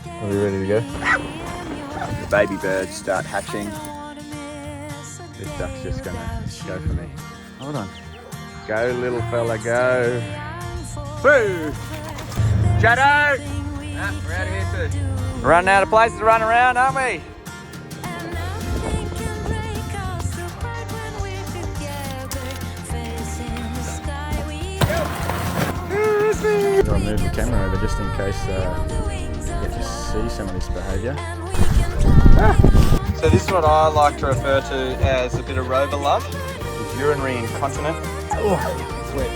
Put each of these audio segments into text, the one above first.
Are we ready to go? The baby birds start hatching. This duck's just gonna go for me. Hold on. Go, little fella, go. Boo! Shadow! Nah, we're out of here too. We're running out of places to run around, aren't we? I've got to move the camera over just in case you get to see some of this behaviour. So this is what I like to refer to as a bit of rover love. It's urinary incontinent. Oh, it's wet.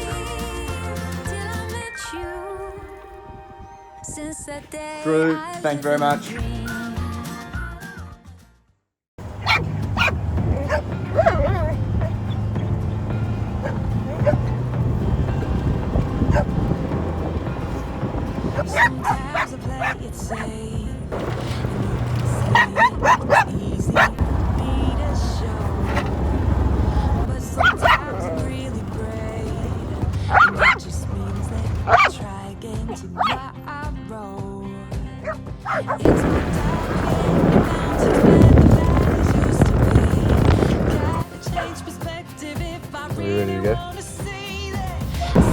Drew, thank you very much. Sometimes I play it safe. Easy for me to show, but sometimes I'm really brave, and that just means that I try again tomorrow. It's my dark in the mountains where the valleys used to be. Gotta change perspective if I Are we ready to go? wanna see that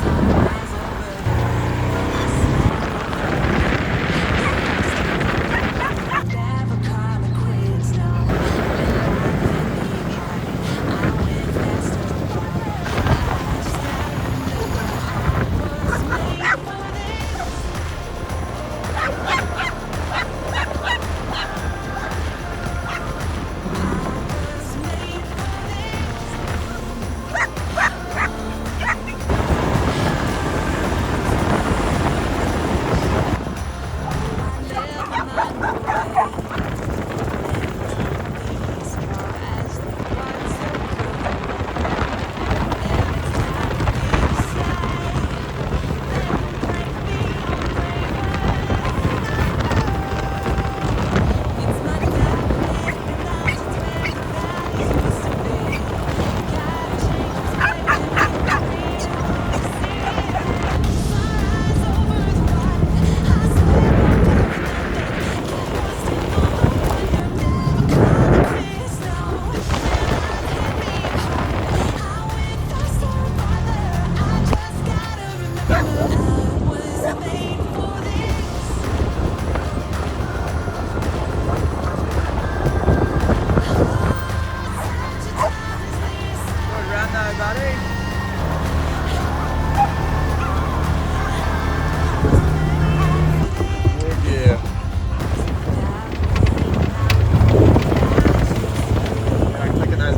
sunrise over never call it quits, no. I went faster. I was made for this.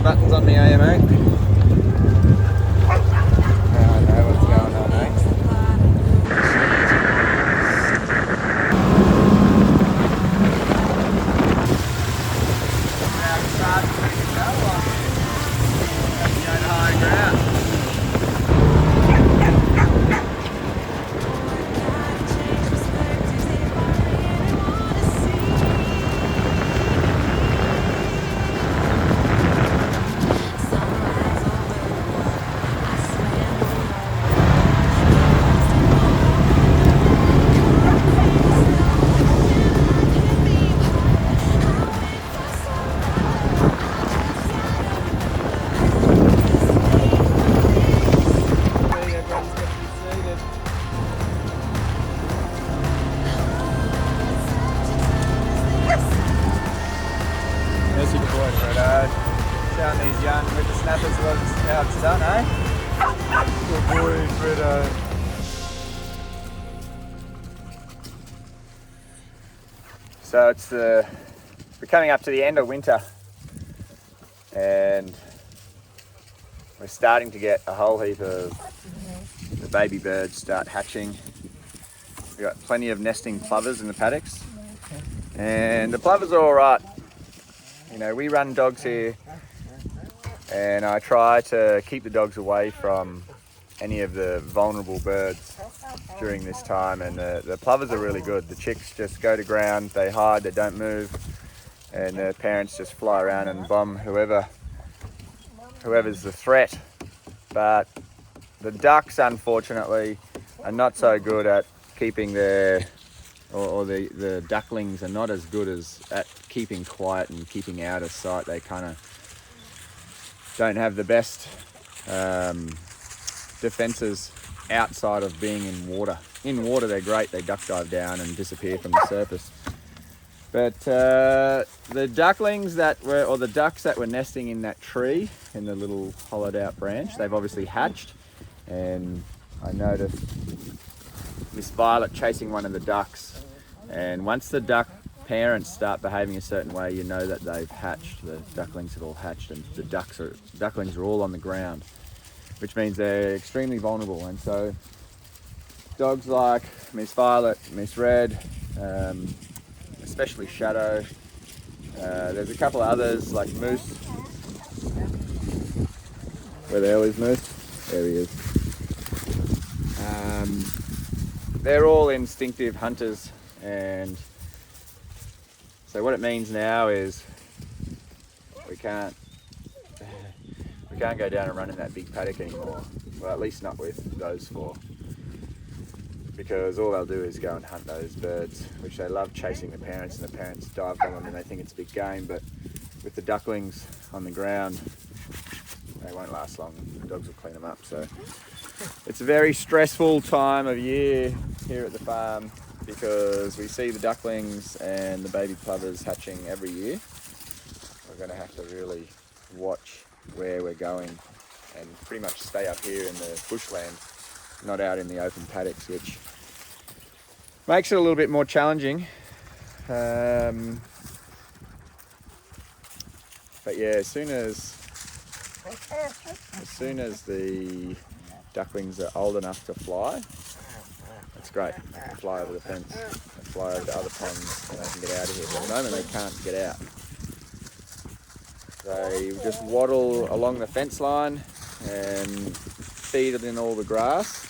Buttons on me, are you, mate? Now I know what's going on, eh? Showing these young whippersnappers how it's done, eh? Good boy, Fredo. So we're coming up to the end of winter, and we're starting to get a whole heap of the baby birds start hatching. We've got plenty of nesting plovers in the paddocks, and the plovers are all right. You know, we run dogs here, and I try to keep the dogs away from any of the vulnerable birds during this time, and the plovers are really good. The chicks just go to ground, they hide, they don't move, and the parents just fly around and bomb whoever's the threat. But the ducks, unfortunately, are not so good at keeping their or the ducklings are not as good as at keeping quiet and keeping out of sight. They kind of don't have the best defenses outside of being in water. In water they're great, they duck dive down and disappear from the surface. But the ducklings that were, or the ducks that were nesting in that tree, in the little hollowed out branch, they've obviously hatched, and I noticed Miss Violet chasing one of the ducks, and once the duck parents start behaving a certain way, you know that they've hatched. The ducklings have all hatched, and the ducklings are all on the ground, which means they're extremely vulnerable. And so dogs like Miss Violet, Miss Red, especially Shadow, there's a couple of others like Moose. Where the hell is Moose? There he is. They're all instinctive hunters, and so what it means now is we can't go down and run in that big paddock anymore. Well, at least not with those four, because all they'll do is go and hunt those birds, which they love chasing the parents, and the parents dive on them and they think it's a big game. But with the ducklings on the ground, they won't last long. The dogs will clean them up. So it's a very stressful time of year here at the farm, because we see the ducklings and the baby plovers hatching every year. We're going to have to really watch where we're going and pretty much stay up here in the bushland, not out in the open paddocks, which makes it a little bit more challenging. But yeah, as soon as the ducklings are old enough to fly, it's great. They can fly over the fence, they fly over to other ponds, and they can get out of here. But at the moment they can't get out. They just waddle along the fence line and feed it in all the grass.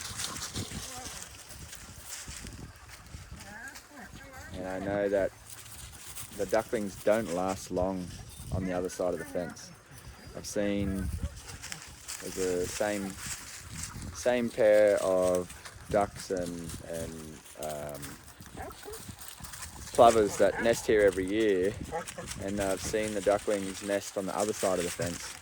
And I know that the ducklings don't last long on the other side of the fence. I've seen there's the same pair of ducks and plovers that nest here every year, and I've seen the ducklings nest on the other side of the fence.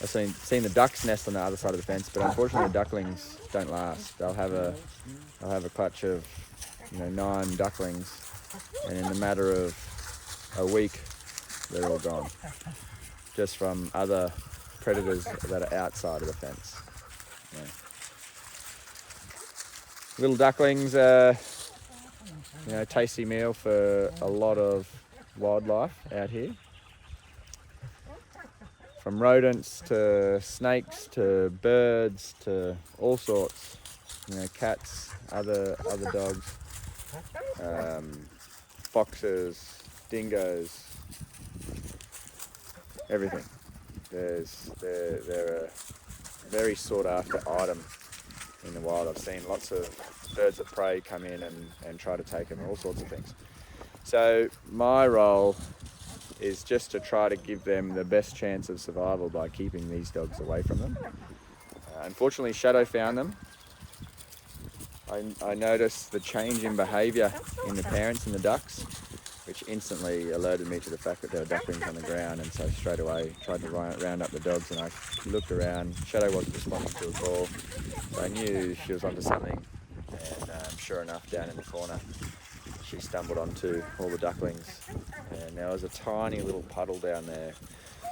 I've seen the ducks nest on the other side of the fence, but unfortunately the ducklings don't last. They'll have a clutch of 9 ducklings, and in a matter of a week they're all gone, just from other predators that are outside of the fence. Yeah. Little ducklings are tasty meal for a lot of wildlife out here, from rodents to snakes to birds to all sorts, cats, other dogs, foxes, dingoes, everything. They're a very sought after item in the wild. I've seen lots of birds of prey come in and try to take them, all sorts of things. So my role is just to try to give them the best chance of survival by keeping these dogs away from them. Unfortunately, Shadow found them. I noticed the change in behaviour in the parents and the ducks, which instantly alerted me to the fact that there were ducklings on the ground, and so straight away tried to round up the dogs, and I looked around. Shadow wasn't responding to a call, so I knew she was onto something, and sure enough, down in the corner she stumbled onto all the ducklings, and there was a tiny little puddle down there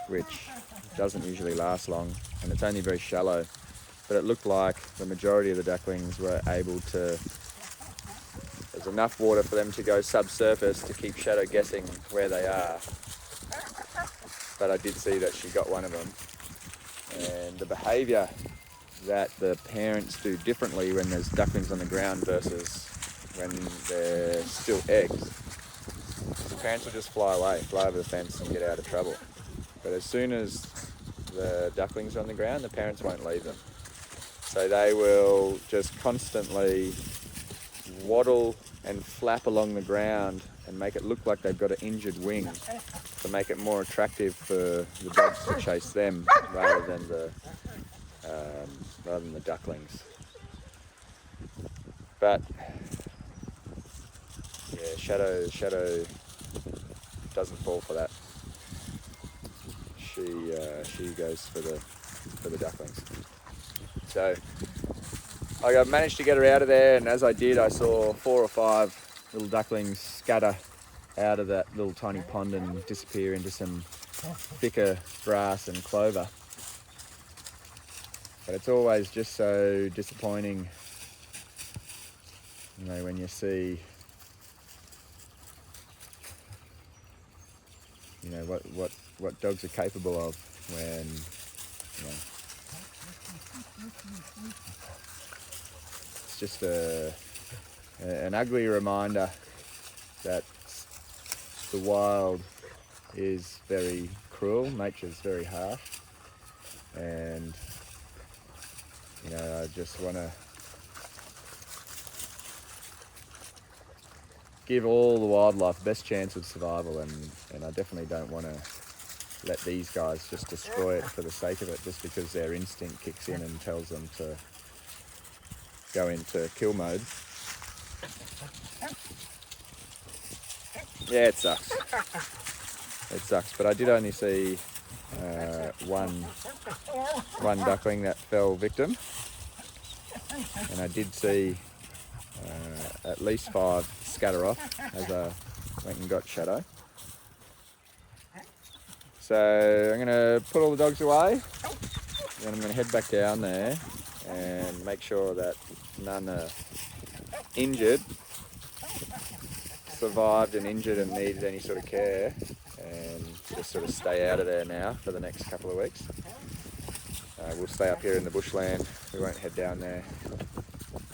which doesn't usually last long, and it's only very shallow, but it looked like the majority of the ducklings were able to, there's enough water for them to go subsurface to keep Shadow guessing where they are. But I did see that she got one of them, and the behaviour that the parents do differently when there's ducklings on the ground versus when they're still eggs. The parents will just fly away, fly over the fence and get out of trouble. But as soon as the ducklings are on the ground, the parents won't leave them. So they will just constantly waddle and flap along the ground and make it look like they've got an injured wing to make it more attractive for the dogs to chase them rather than the ducklings. But yeah, Shadow doesn't fall for that. She goes for the ducklings. So I managed to get her out of there, and as I did, I saw 4 or 5 little ducklings scatter out of that little tiny pond and disappear into some thicker grass and clover. But it's always just so disappointing, you know, when you see, you know, what dogs are capable of when, you know, it's just an ugly reminder that the wild is very cruel, nature's very harsh, and you know, I just want to give all the wildlife the best chance of survival, and I definitely don't want to let these guys just destroy it for the sake of it, just because their instinct kicks in and tells them to go into kill mode. Yeah, it sucks. It sucks, but I did only see one duckling that fell victim, and I did see at least 5 scatter off as I went and got Shadow. So I'm going to put all the dogs away, and I'm going to head back down there and make sure that none are injured, survived and injured and needed any sort of care, and just sort of stay out of there now for the next couple of weeks. We'll stay up here in the bushland. We won't head down there.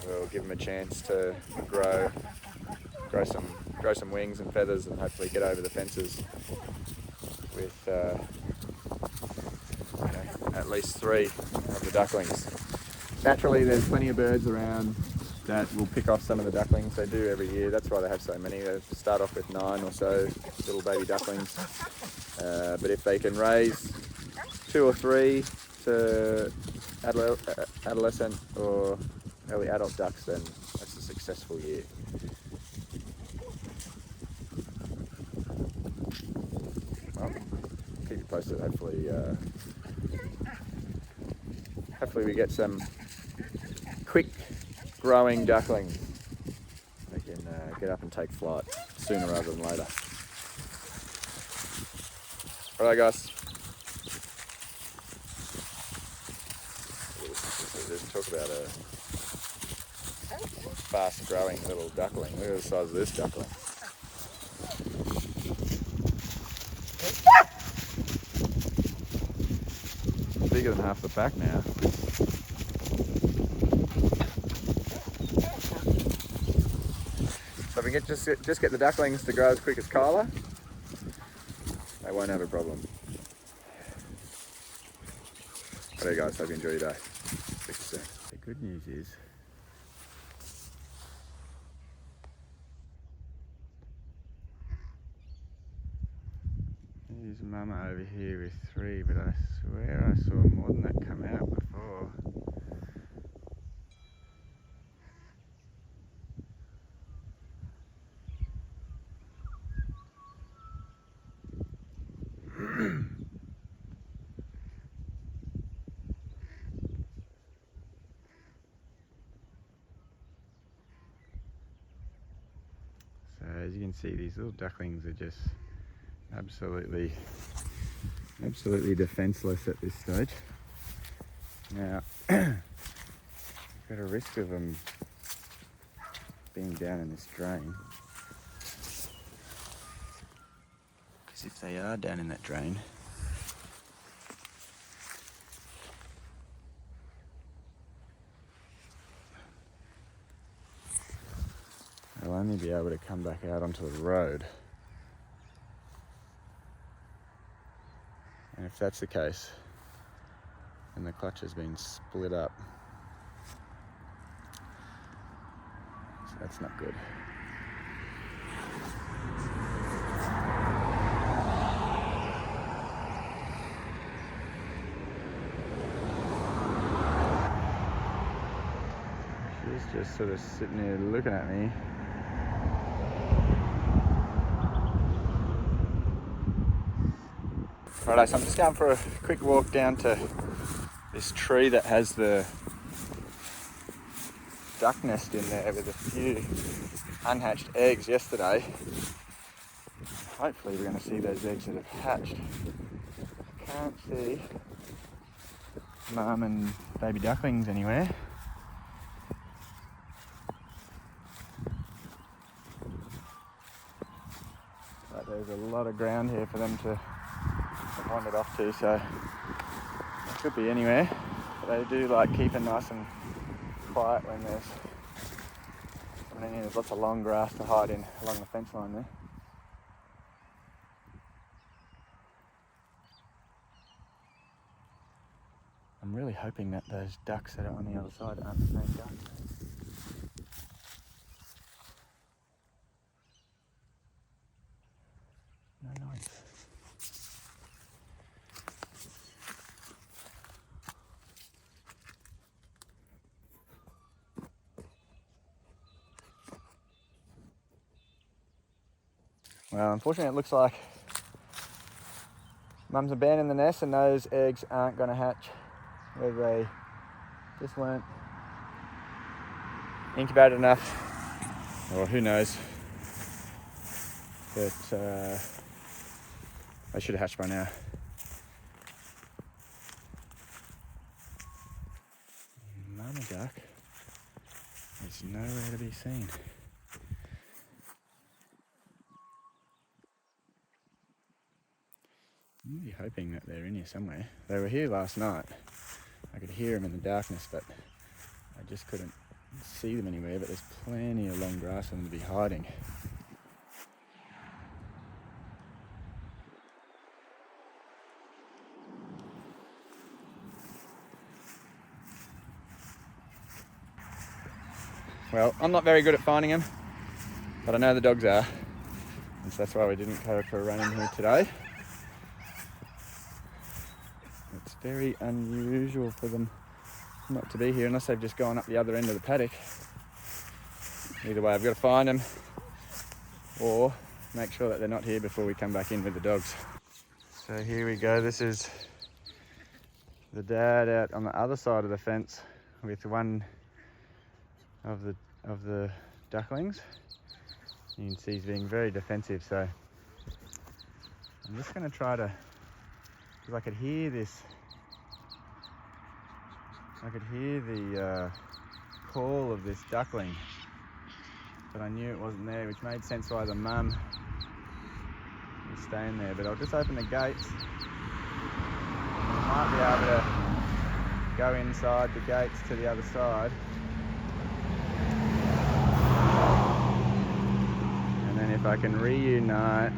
We'll give them a chance to grow some wings and feathers, and hopefully get over the fences with you know, at least 3 of the ducklings. Naturally, there's plenty of birds around that will pick off some of the ducklings. They do every year. That's why they have so many. They start off with 9 or so little baby ducklings. But if they can raise 2 or 3 to adolescent or early adult ducks, then that's a successful year. Well, keep you posted. Hopefully we get some quick growing ducklings. They can get up and take flight sooner rather than later. Alright guys. Let's talk about a fast growing little duckling. Look at the size of this duckling. Bigger than half the pack now. So if we can just get the ducklings to grow as quick as Kyla, they won't have a problem. Alright guys, hope you enjoy your day. Speak to you soon. The good news is there's Mama over here with 3, but I swear I saw more than that come out before. So as you can see, these little ducklings are just absolutely defenseless at this stage. Now, I've got a risk of them being down in this drain. Because if they are down in that drain, they'll only be able to come back out onto the road. And if that's the case, then the clutch has been split up. So that's not good. She's just sort of sitting there looking at me. Righto, so I'm just going for a quick walk down to this tree that has the duck nest in there with a few unhatched eggs yesterday. Hopefully we're going to see those eggs that have hatched. Can't see mum and baby ducklings anywhere. But there's a lot of ground here for them to have wandered off to, so it could be anywhere. But they do like keeping nice and quiet when there's lots of long grass to hide in along the fence line there. I'm really hoping that those ducks that are on the other side aren't the same ducks. No noise. Well, unfortunately it looks like mum's abandoned the nest and those eggs aren't going to hatch, whether they just weren't incubated enough, or who knows, but they should have hatched by now. Mama duck is nowhere to be seen. I'm really hoping that they're in here somewhere. They were here last night. I could hear them in the darkness, but I just couldn't see them anywhere. But there's plenty of long grass for them to be hiding. Well, I'm not very good at finding them, but I know the dogs are. And so that's why we didn't go for a run in here today. It's very unusual for them not to be here unless they've just gone up the other end of the paddock. Either way, I've got to find them or make sure that they're not here before we come back in with the dogs. So here we go. This is the dad out on the other side of the fence with one of the ducklings. You can see he's being very defensive, so I'm just going to try to, because I could hear this, I could hear the call of this duckling, but I knew it wasn't there, which made sense why the mum was staying there. But I'll just open the gates. I might be able to go inside the gates to the other side. And then if I can reunite,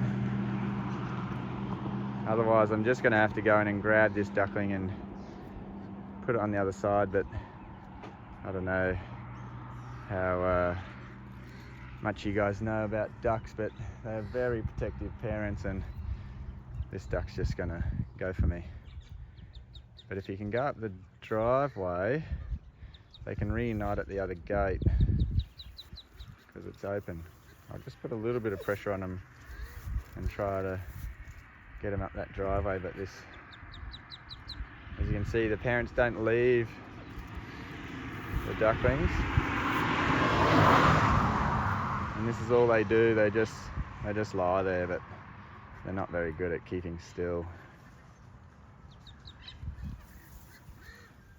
otherwise I'm just going to have to go in and grab this duckling and put it on the other side. But I don't know how much you guys know about ducks, but they're very protective parents, and this duck's just going to go for me. But if you can go up the driveway, they can reunite at the other gate because it's open. I'll just put a little bit of pressure on them and try to get them up that driveway. But this, as you can see, the parents don't leave the ducklings, and this is all they do. They just lie there, but they're not very good at keeping still.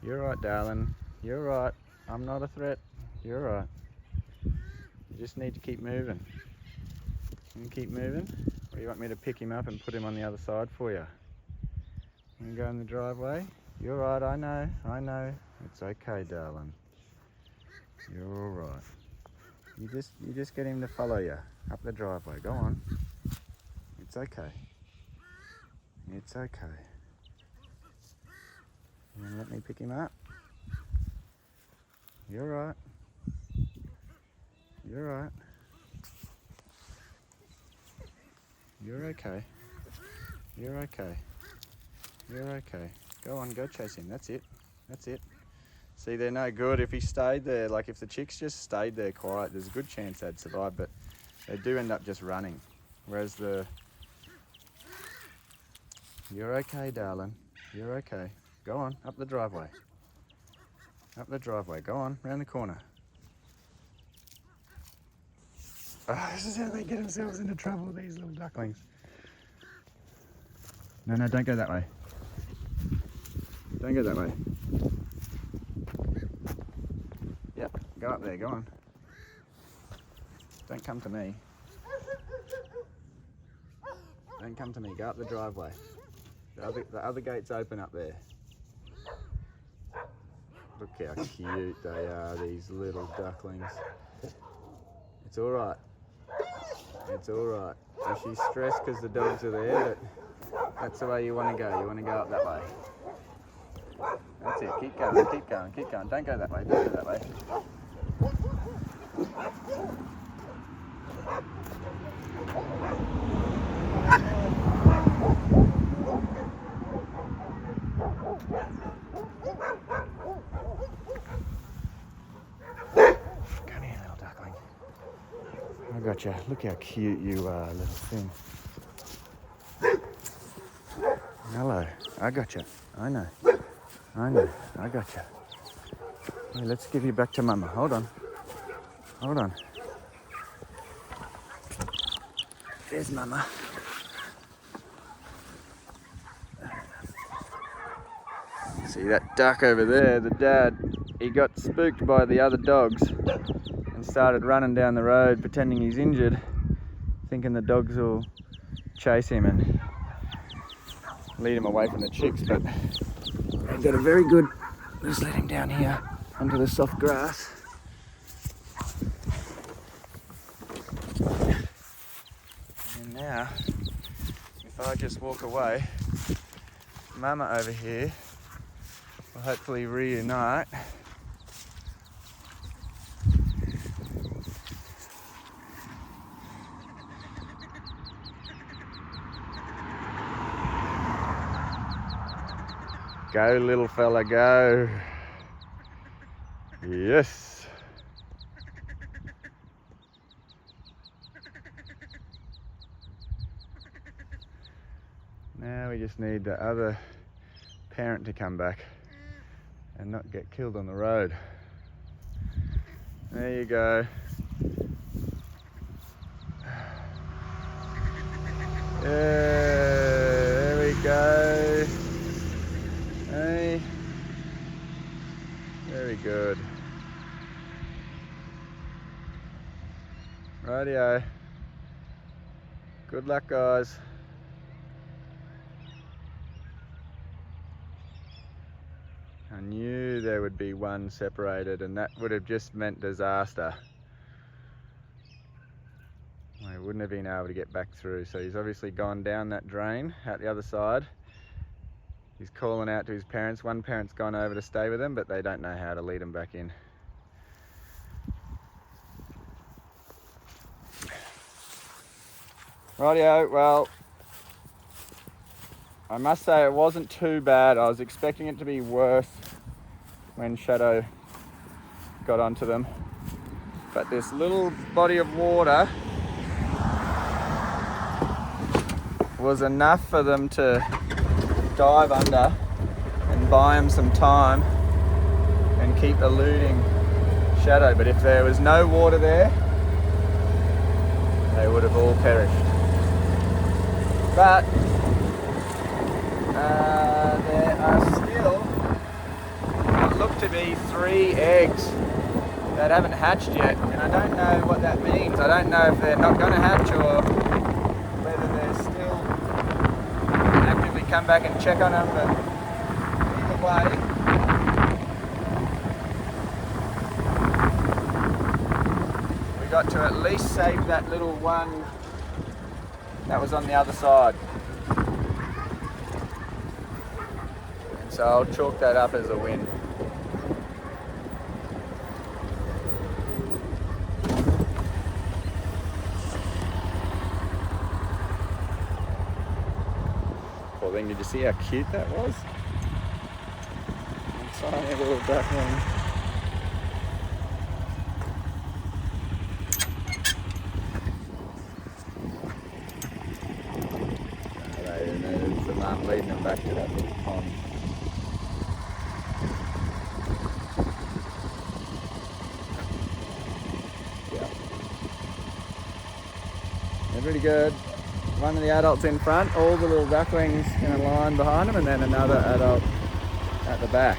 You're right, darling. You're right. I'm not a threat. You're right. You just need to keep moving. You can keep moving, or you want me to pick him up and put him on the other side for you? You can go in the driveway. You're right. I know. It's okay, darling. You're all right. You just get him to follow you up the driveway. Go on. It's okay. It's okay. You gonna let me pick him up? You're right. You're right. You're okay. You're okay. You're okay. Go on, go chase him. That's it. That's it. See, they're no good. If he stayed there, like if the chicks just stayed there quiet, there's a good chance they'd survive, but they do end up just running. Whereas the You're okay, darling. You're okay. Go on, up the driveway. Up the driveway. Go on, round the corner. Oh, this is how they get themselves into trouble, these little ducklings. No, no, don't go that way. Don't go that way. Yep, go up there, go on. Don't come to me. Don't come to me, go up the driveway. The other gate's open up there. Look how cute they are, these little ducklings. It's alright. It's alright. So she's stressed because the dogs are there, but that's the way you want to go. You want to go up that way. That's it. Keep going, keep going, keep going. Don't go that way, don't go that way. Come here, little duckling. I got you. Look how cute you are, little thing. Hello. I got you. I know. I know. I got you. Hey, let's give you back to Mama. Hold on. Hold on. There's Mama. See that duck over there, the dad, he got spooked by the other dogs and started running down the road pretending he's injured, thinking the dogs will chase him and lead him away from the chicks, but they got a very good, just let him down here onto the soft grass. And now, if I just walk away, Mama over here will hopefully reunite. Go, little fella, go. Yes. Now we just need the other parent to come back and not get killed on the road. There you go. Yeah, there we go. Hey, very good. Rightio. Good luck, guys. I knew there would be one separated, and that would have just meant disaster. They wouldn't have been able to get back through, so he's obviously gone down that drain out the other side. He's calling out to his parents. One parent's gone over to stay with him, but they don't know how to lead him back in. Rightio, well, I must say it wasn't too bad. I was expecting it to be worse when Shadow got onto them. But this little body of water was enough for them to dive under and buy him some time and keep eluding Shadow. But if there was no water there, they would have all perished. But there are still what look to be 3 eggs that haven't hatched yet, and I don't know what that means. I don't know if they're not going to hatch or whether they're still actively come back and check on them, but either way, we got to at least save that little one that was on the other side. And so I'll chalk that up as a win. Well, then, did you see how cute that was? Tiny little duckling. There's the mum. leading them back to that little pond. Yeah. They're pretty good. One of the adults in front, all the little ducklings in a line behind them, and then another adult at the back.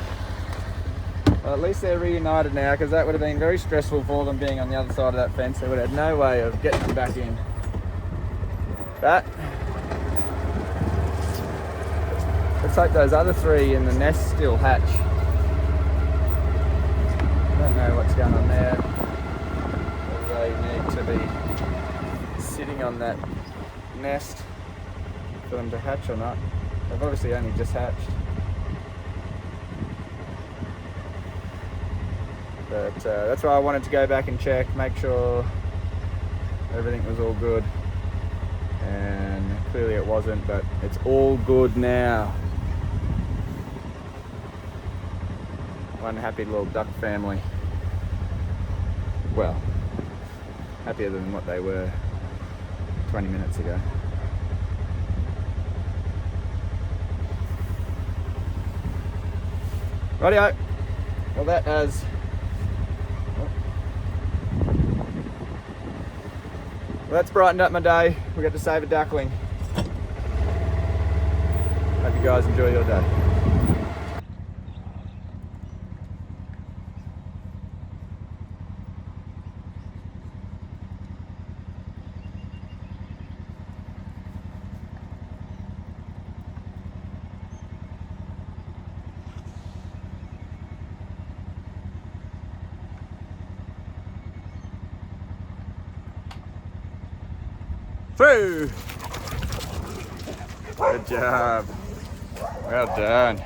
Well, at least they're reunited now, because that would have been very stressful for them being on the other side of that fence. They would have had no way of getting them back in. But let's hope those other three in the nest still hatch. I don't know what's going on there. Whether they need to be sitting on that nest for them to hatch or not. They've obviously only just hatched. But that's why I wanted to go back and check, make sure everything was all good. And clearly it wasn't, but it's all good now. One happy little duck family. Well, happier than what they were 20 minutes ago. Rightio. Well, that has... Well, that's brightened up my day. We got to save a duckling. Hope you guys enjoy your day. Through! Good job. Well done.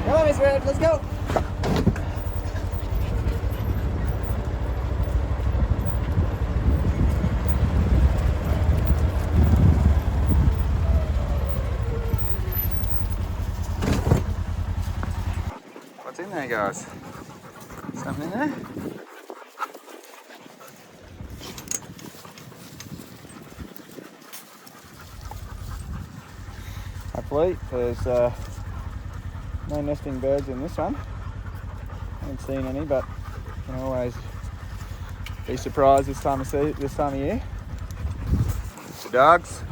Come on, Miss Red, let's go. What's in there, guys? Something in there? Hopefully there's no nesting birds in this one. I haven't seen any, but you can always be surprised this time of year. It's the dogs.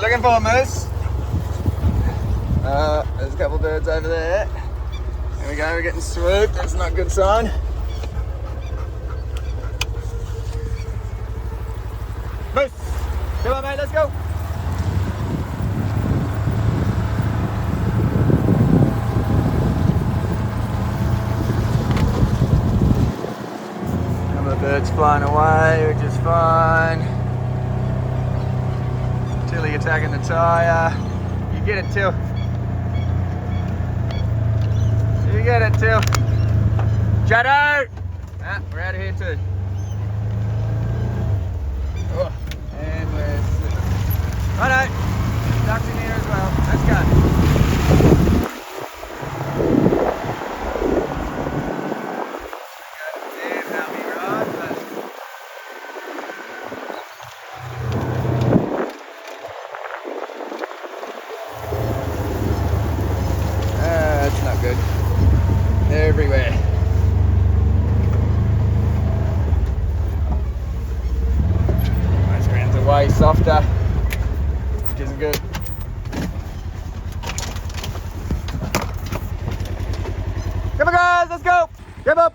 Looking for, Moose? There's a couple of birds over there. There we go, we're getting swooped. That's not a good sign. Moose! Come on, mate, let's go! A couple of birds flying away, which is fine. Tilly attacking the tyre. You get it, Till. You get it, Till. Shadow! Ah, we're out of here too. Oh, and we're slipping. Righto. Ducks in here as well. Let's go. Everywhere. Those grounds are way softer, which isn't good. Come on, guys, let's go. Come up.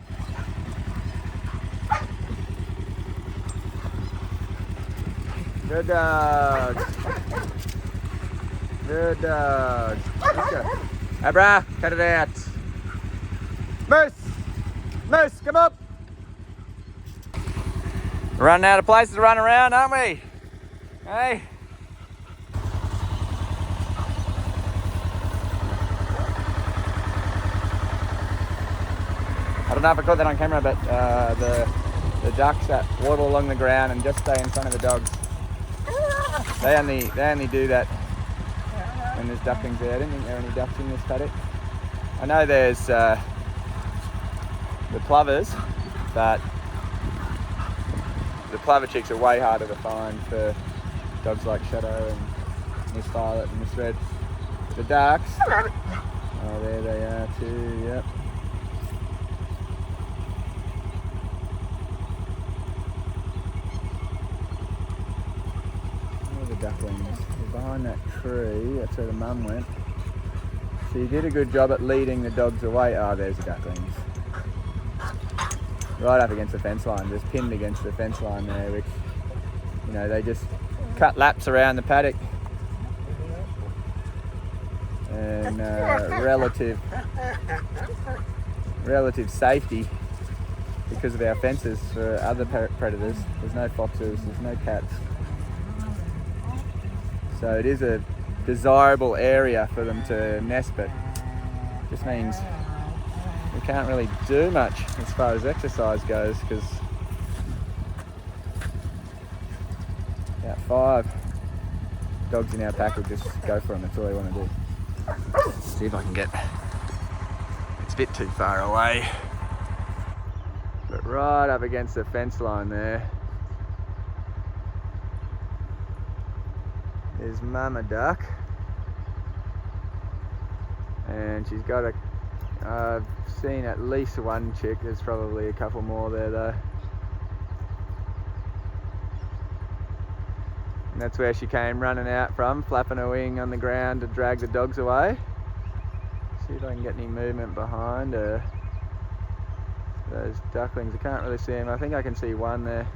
Good dogs. Good dogs. Let's go. Abra, cut it out. Moose! Moose, come up! We're running out of places to run around, aren't we? Hey? know if I caught that on camera, but the ducks that waddle along the ground and just stay in front of the dogs, they only do that when there's ducklings there. I didn't think there were any ducks in this paddock. I know there's the plovers, but the plover chicks are way harder to find for dogs like Shadow and Miss Violet and Miss Red. The ducks, oh, there they are too, yep. Where are the ducklings? They're behind that tree, that's where the mum went. So you did a good job at leading the dogs away. Oh, there's the ducklings. Right up against the fence line, just pinned against the fence line there, which, you know, they just cut laps around the paddock. And relative safety because of our fences for other predators. There's no foxes, there's no cats. So it is a desirable area for them to nest, but it just means we can't really do much as far as exercise goes because about 5 dogs in our pack will just go for them. That's all they want to do. See if I can get, it's a bit too far away, but right up against the fence line there is Mama Duck, and she's got I've seen at least one chick. There's probably a couple more there though. And that's where she came running out from, flapping her wing on the ground to drag the dogs away. See if I can get any movement behind her. Those ducklings, I can't really see them. I think I can see one there.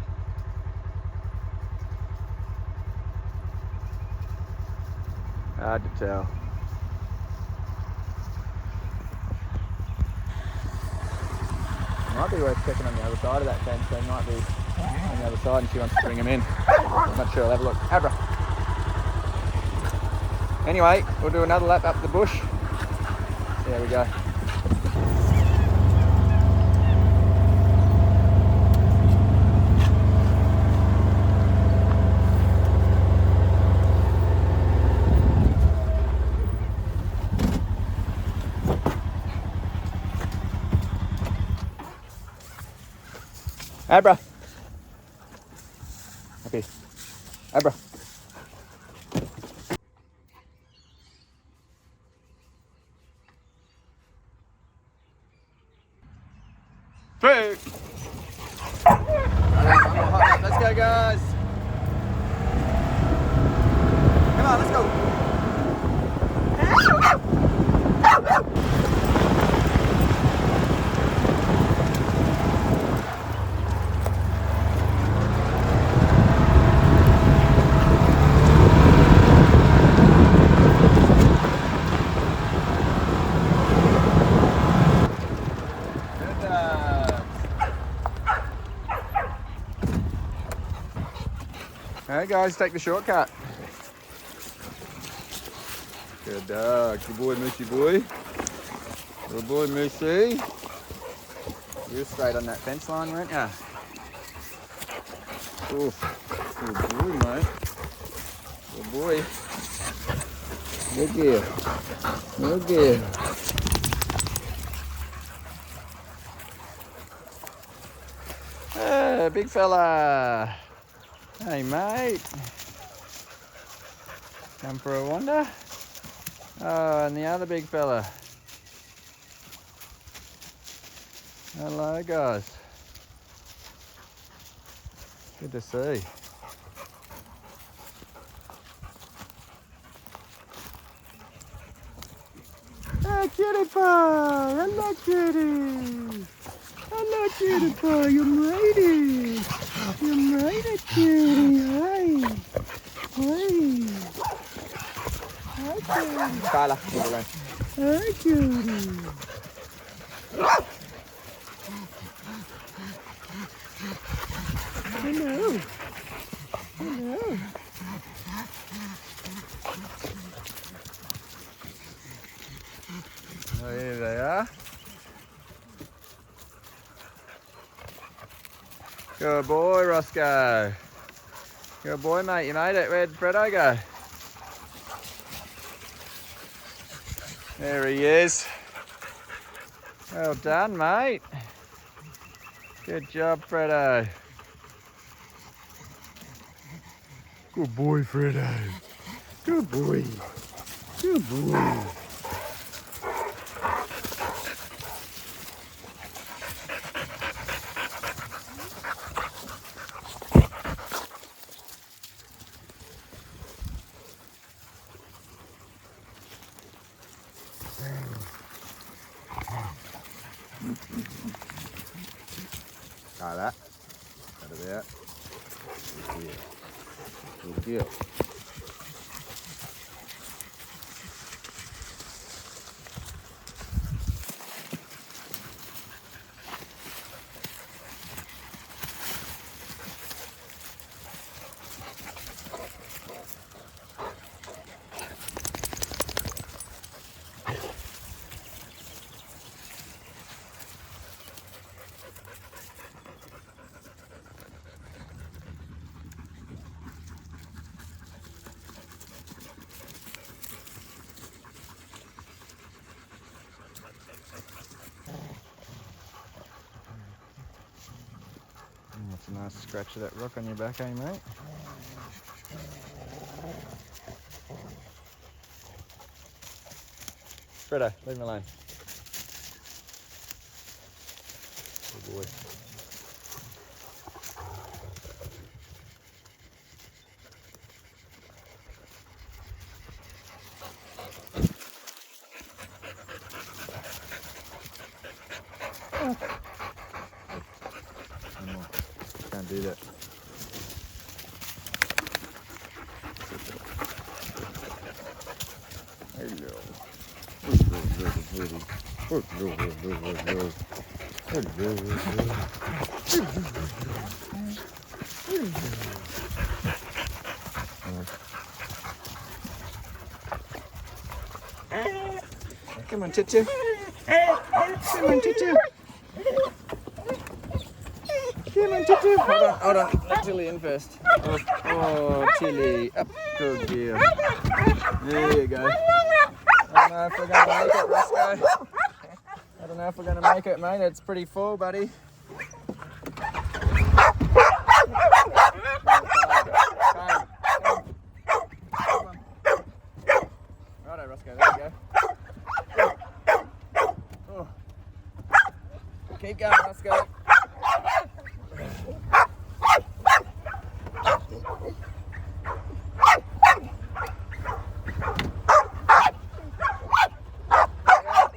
Hard to tell. Might be worth checking on the other side of that fence. They might be on the other side and she wants to bring them in. I'm not sure, I'll have a look. Abra. Anyway, we'll do another lap up the bush. There we go. Abra. Okay. Abra. Hey. Let's go, guys. Come on, let's go. Hey guys, take the shortcut. Good dog. Good boy, Moosey boy. Good boy, Moosey. You were straight on that fence line, weren't ya? Oof. Good boy, mate. Good boy. Good girl. Good girl. Hey, big fella. Hey mate, come for a wander? Oh, and the other big fella. Hello guys. Good to see. Hey cutie pie, hello cutie. Hello cutie pie, you made it. You made it, cutie. Hi. Hi. Hi, cutie. Carla, hi, cutie. Hello. Hello. Oh, here they are. Good boy, Roscoe. Good boy, mate. You made it. Where'd Fredo go? There he is. Well done, mate. Good job, Fredo. Good boy, Fredo. Good boy. Good boy. Try that. Out of there. Good deal. Good deal. That's a nice scratch of that rock on your back, eh, mate? Fredo, leave him alone. Good boy. Can't do that. Hello. Come on, Tutu. Come on, Tutu. Come on, Tutu. Hold on. Let Tilly in first. Oh, Tilly. Up. Good deal. There you go. I don't know if we're going to make it, Roscoe. I don't know if we're going to make it, mate. It's pretty full, buddy. Righto, Roscoe. There you go. Oh. Keep going, Roscoe.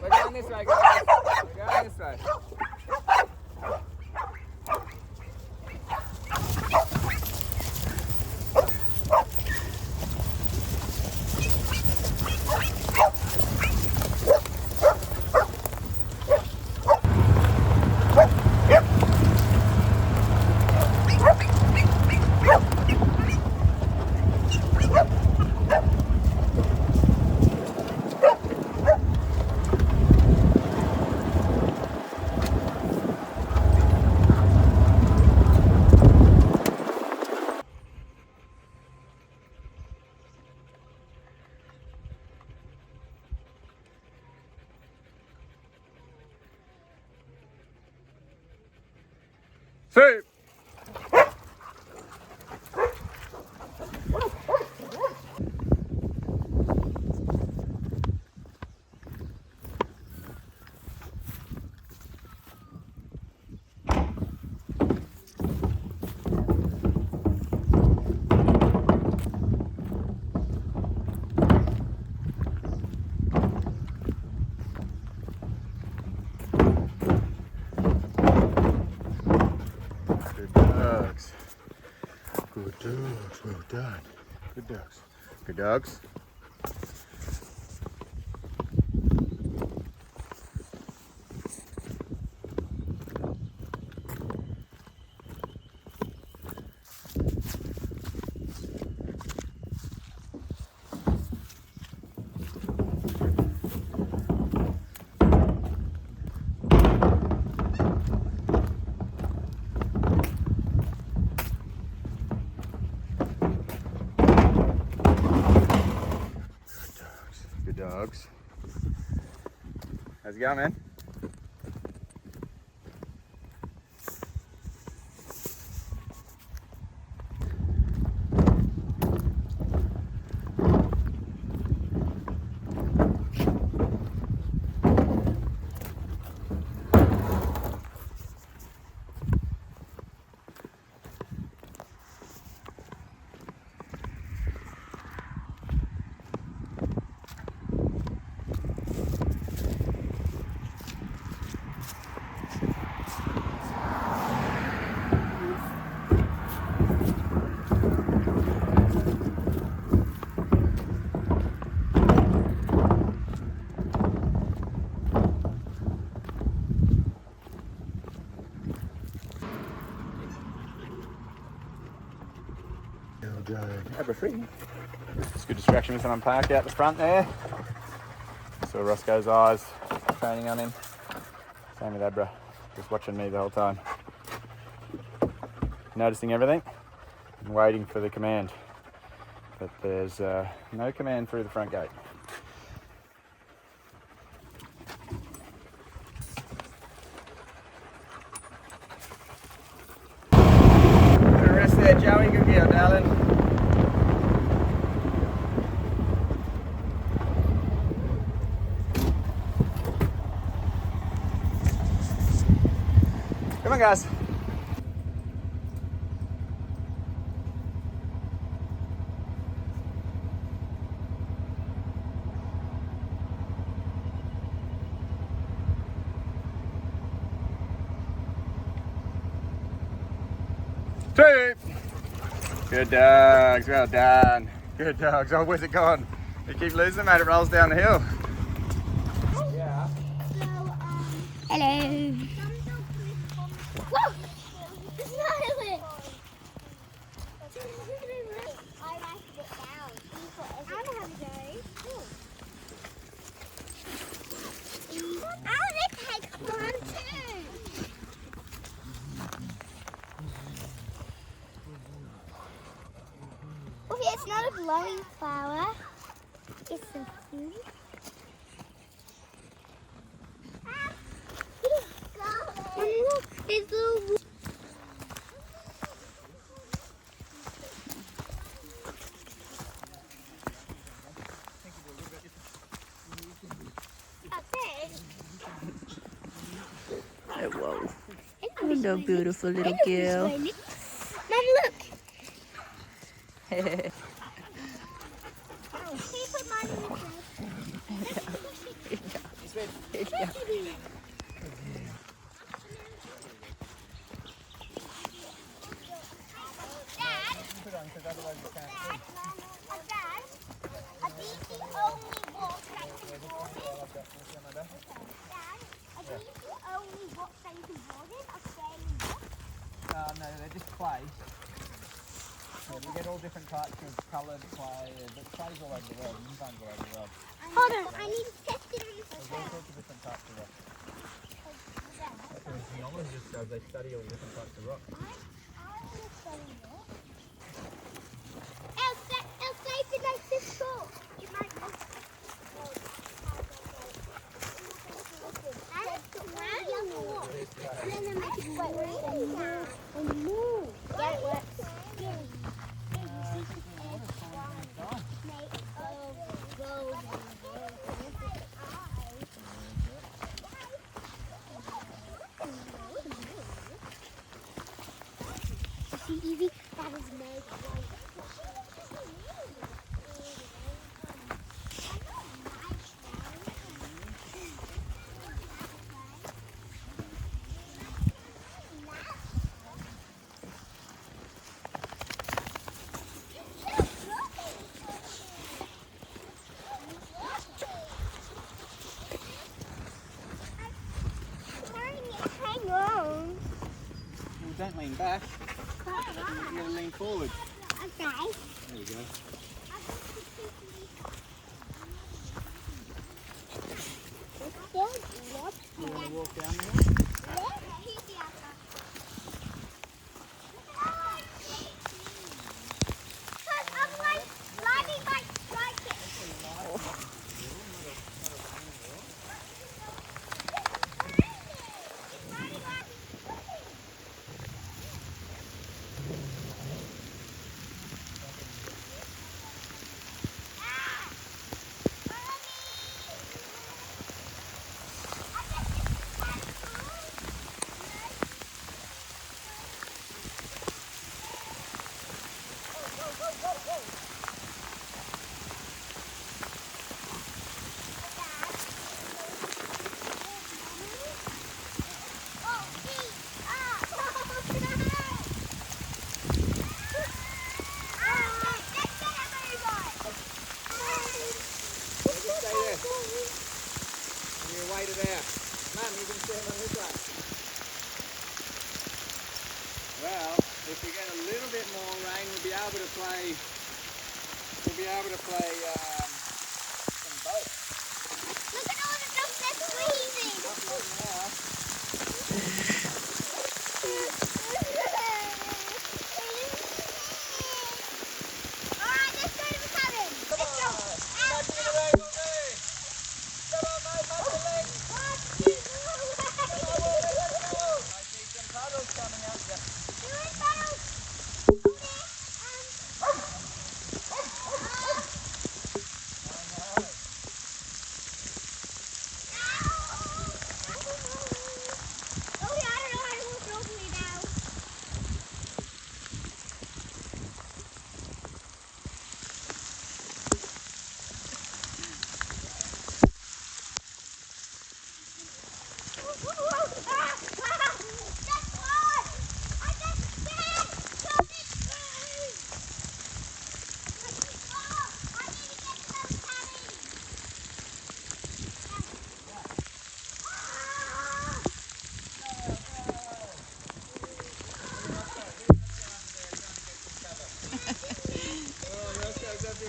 We're going this way, guys. We're going this way. Hey! Good dogs, well done. Good dogs. Good dogs. Good dogs. How's it going, man? Abra free. It's a good distraction with someone parked out the front there. Saw Roscoe's eyes training on him. Same with Abra, just watching me the whole time. Noticing everything and waiting for the command. But there's no command through the front gate. Good rest there, Joey. Good girl, darling. Come on, guys. Two. Good dogs, well done. Good dogs. Oh, where's it gone? You keep losing, mate. It rolls down the hill. Yeah. Hello. Whoa! Smile it! I like it down. I want to have a go. I want to take one too. Oh, yeah, it's not a blowing flower. It's a food. And look, there's little... Oh, whoa. Hello, beautiful little girl. Mum, look. Can you put mine in the No, they're just clay. Yeah, we get all different types of coloured clay, but clay's all over the world, and all over the world. Hold on, I need to test it on the There's all sorts of different types of rock. That's what the geologists do, they study all different types of rock. Elsa, did I just go? You might look. And then make it quite work and move. Yeah, it works. See, Evie, that is made. Hang on. Well, don't lean back. You've got to lean forward. Okay. There we go. You want to walk down the hill? And you wait it out. Mum, you can stand on this one. Well, if we get a little bit more rain, we'll be able to play. Some boat. Look at all the dogs they're squeezing. Not right now. Alright, let's go to the cabin. Come Let's go. on. Back to the rain with me. Come on, mate, back to the leg. Let's go. I see some puddles coming up. Yeah.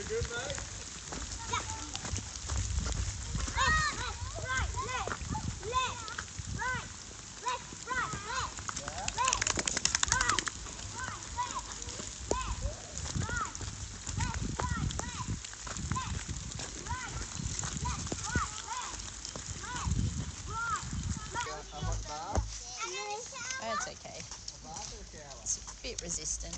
Good, mate. That's okay. It's a bit resistant.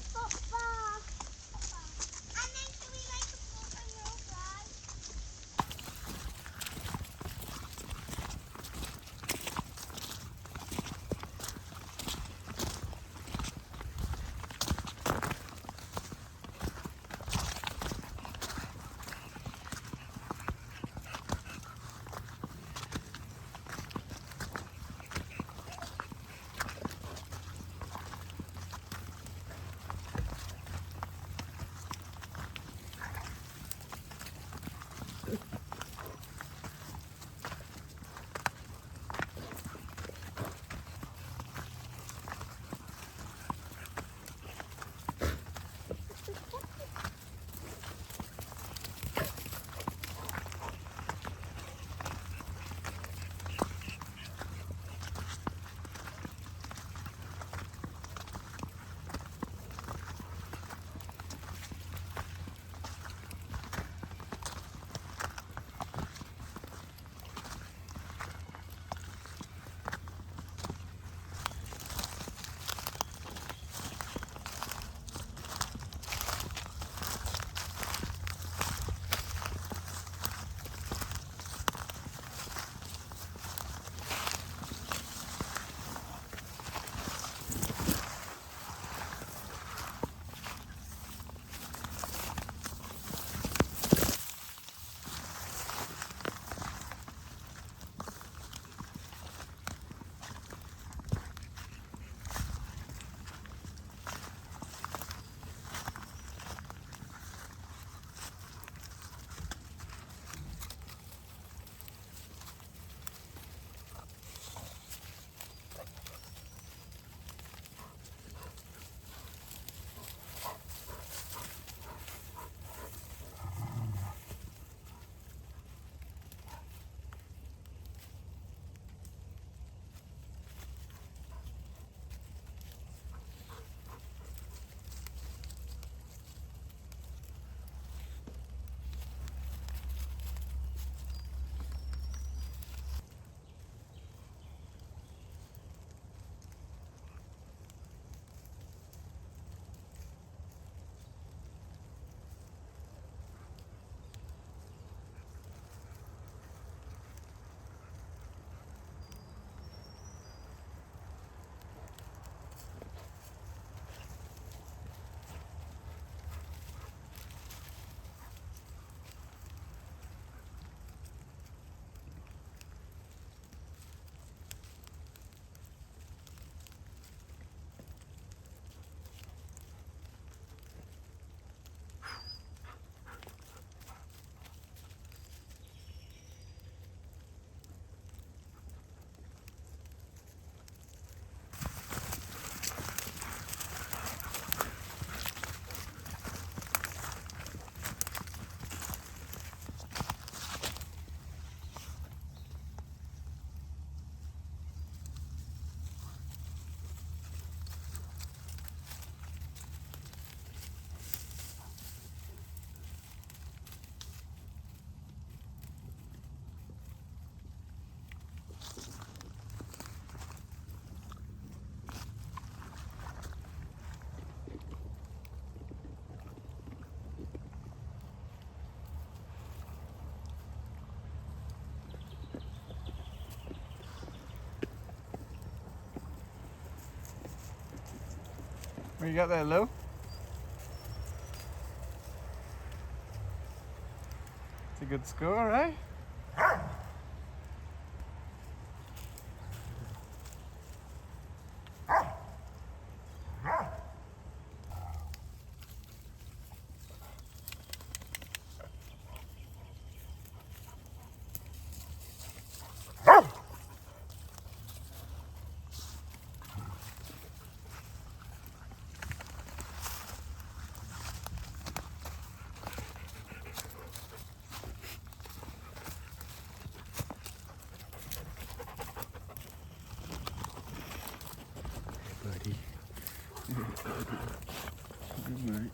What you got there, Lou? It's a good score, eh? Buddy. Good mate.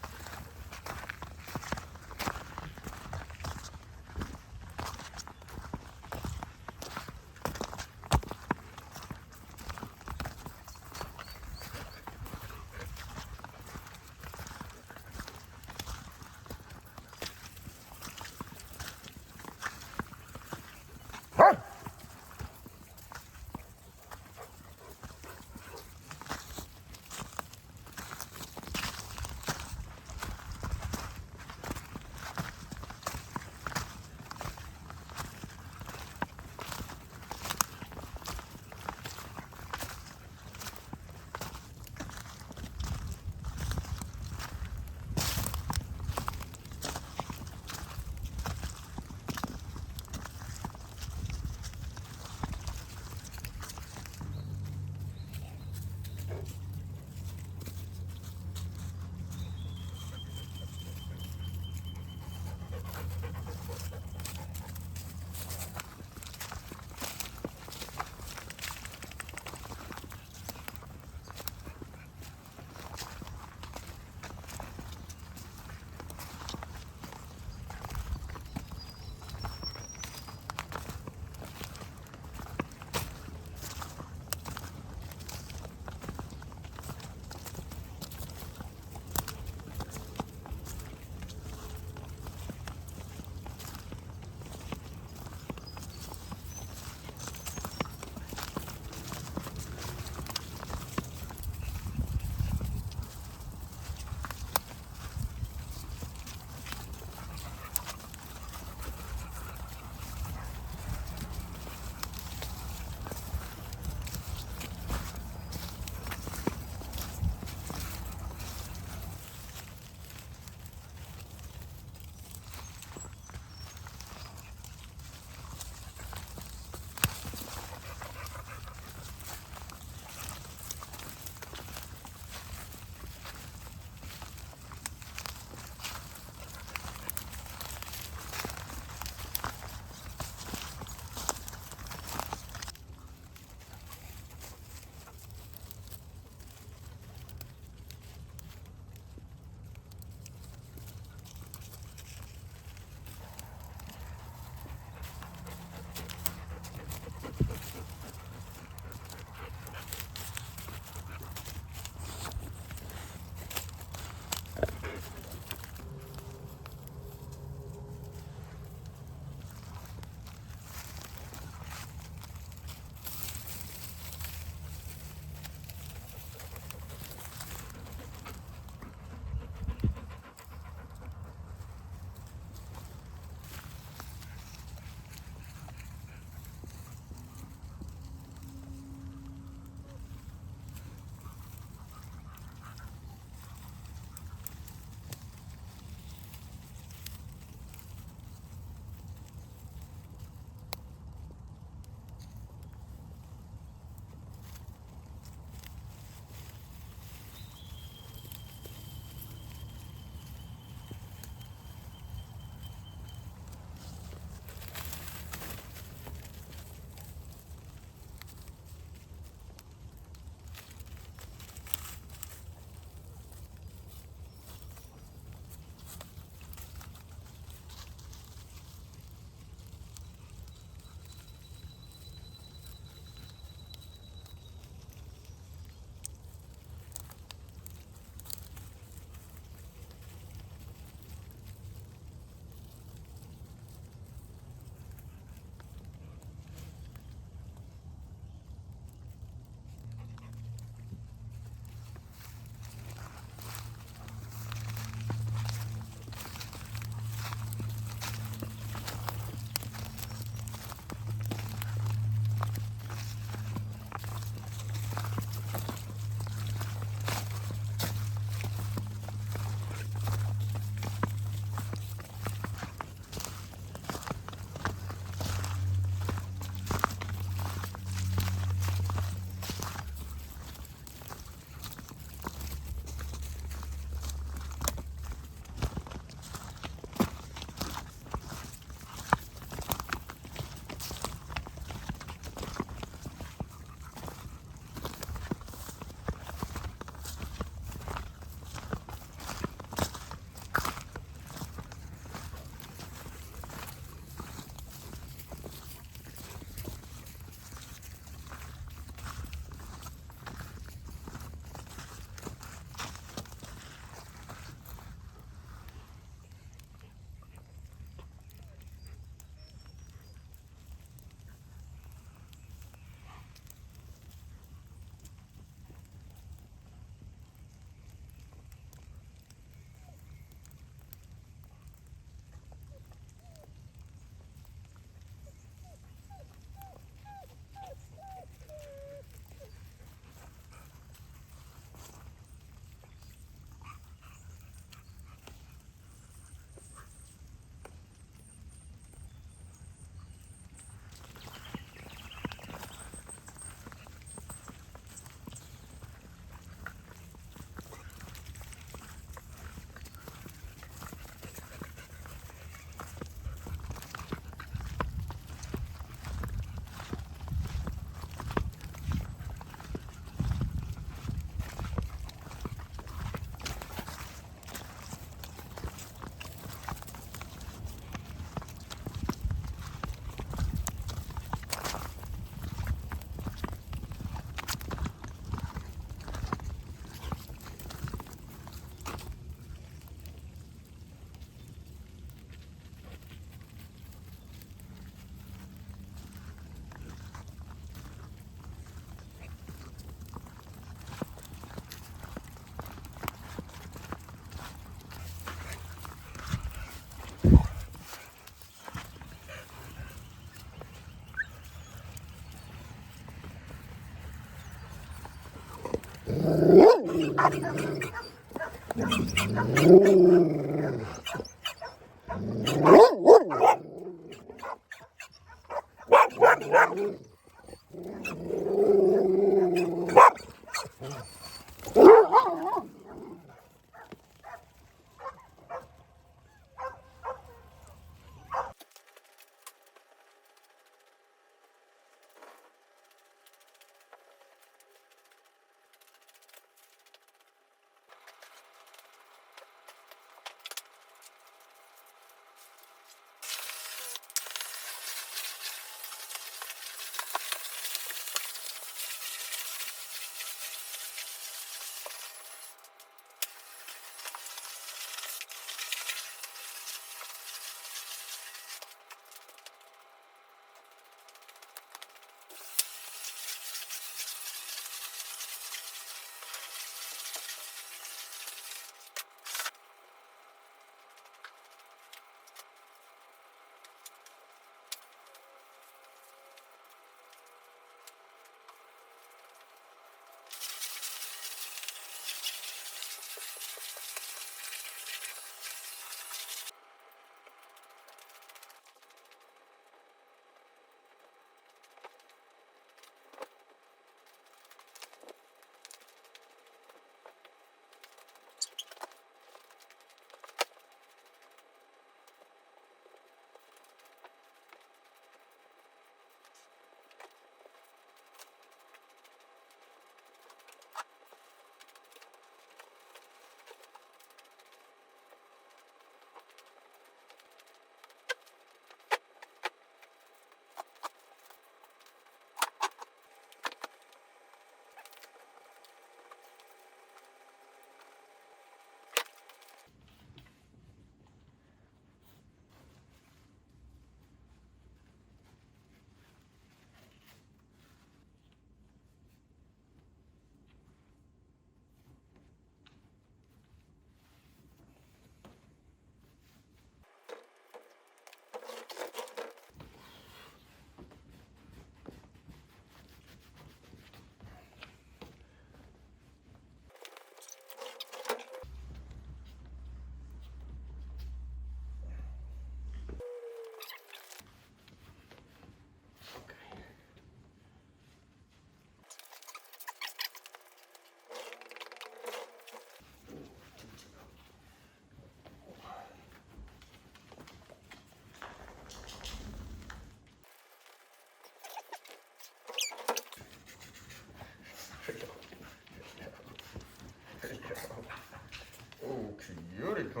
Oh, cutie pie.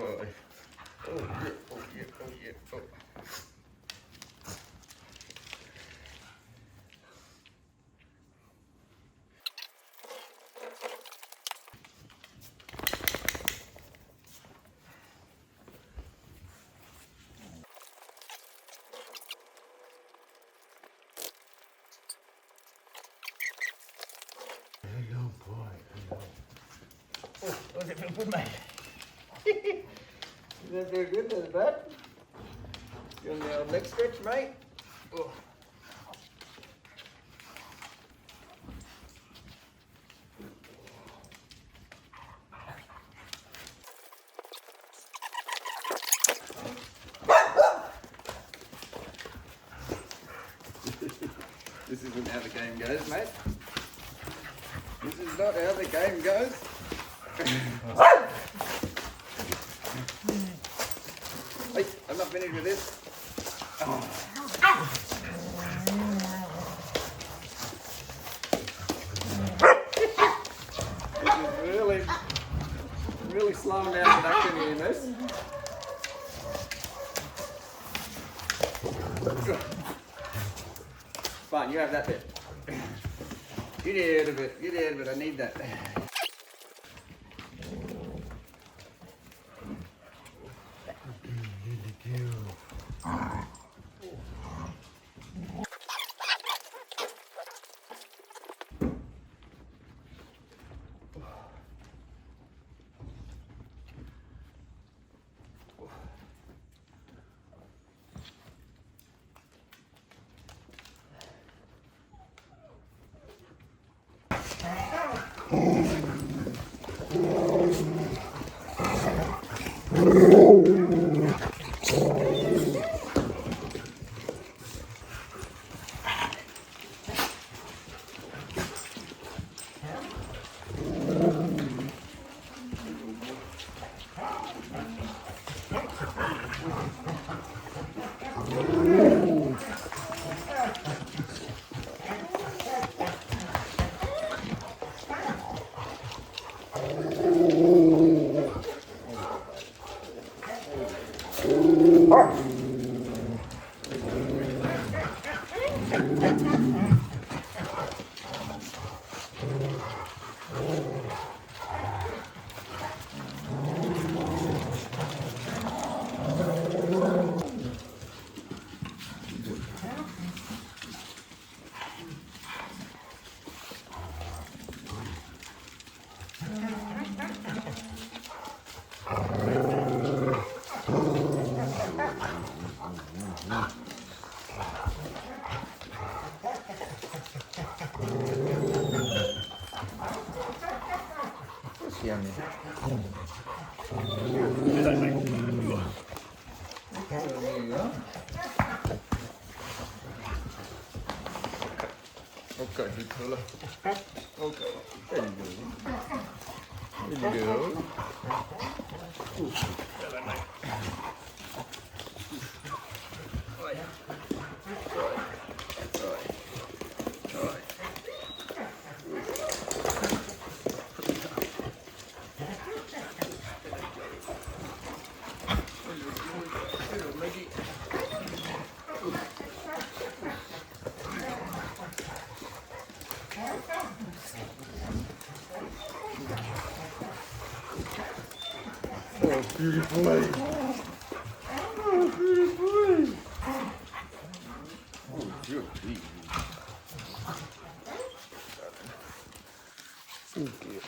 Oh, yeah, oh, yeah, oh, yeah, oh. Hello, boy. Hello. Oh, does it feel good, mate? Does that feel good, does it, bud? You on the old leg stretch, mate? Oh. This isn't how the game goes, mate. This is not how the game goes. Hey, I'm not finished with this. Oh. This is really slowing down production here, miss. Fine, you have that bit. Get out of it, get out of it, I need that. Yummy. Okay, good fella. Okay, there you go. There you go. Oh, beautiful lady. Oh, beautiful lady. Oh, good. So good.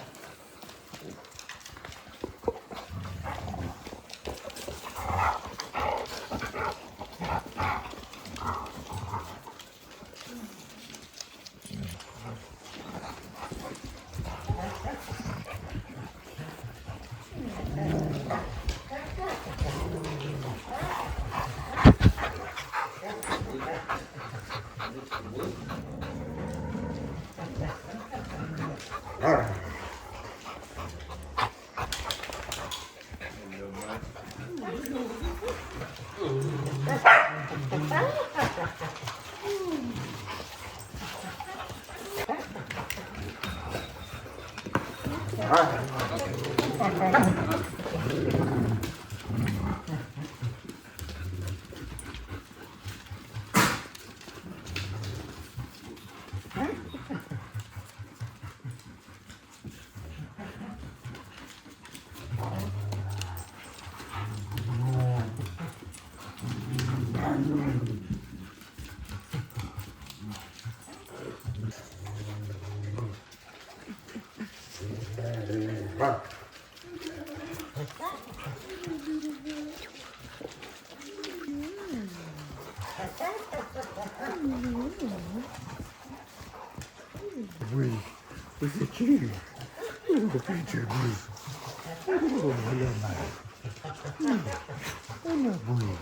Oui, c'est qui? Le petit bruit. Oh, le mal. Oh, le bruit.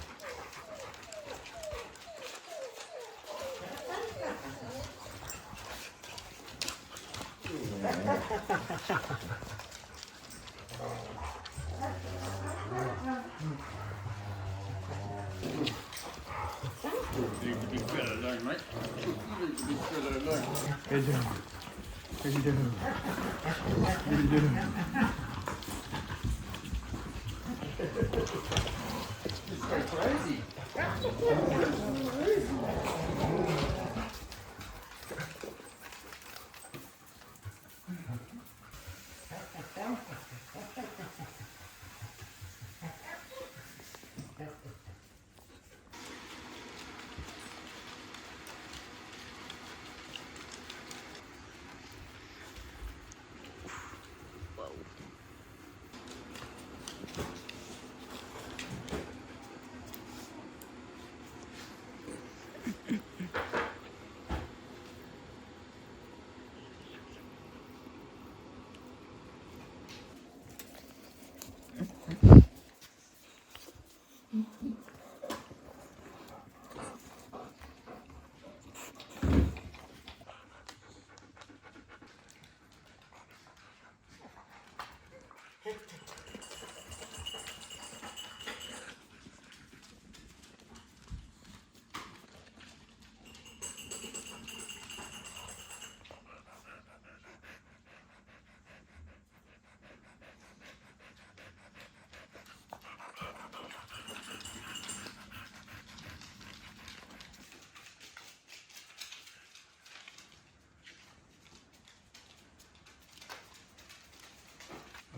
Big fella alone, mate. Big fella alone. How you doing? How you doing? How you doing? It's so crazy.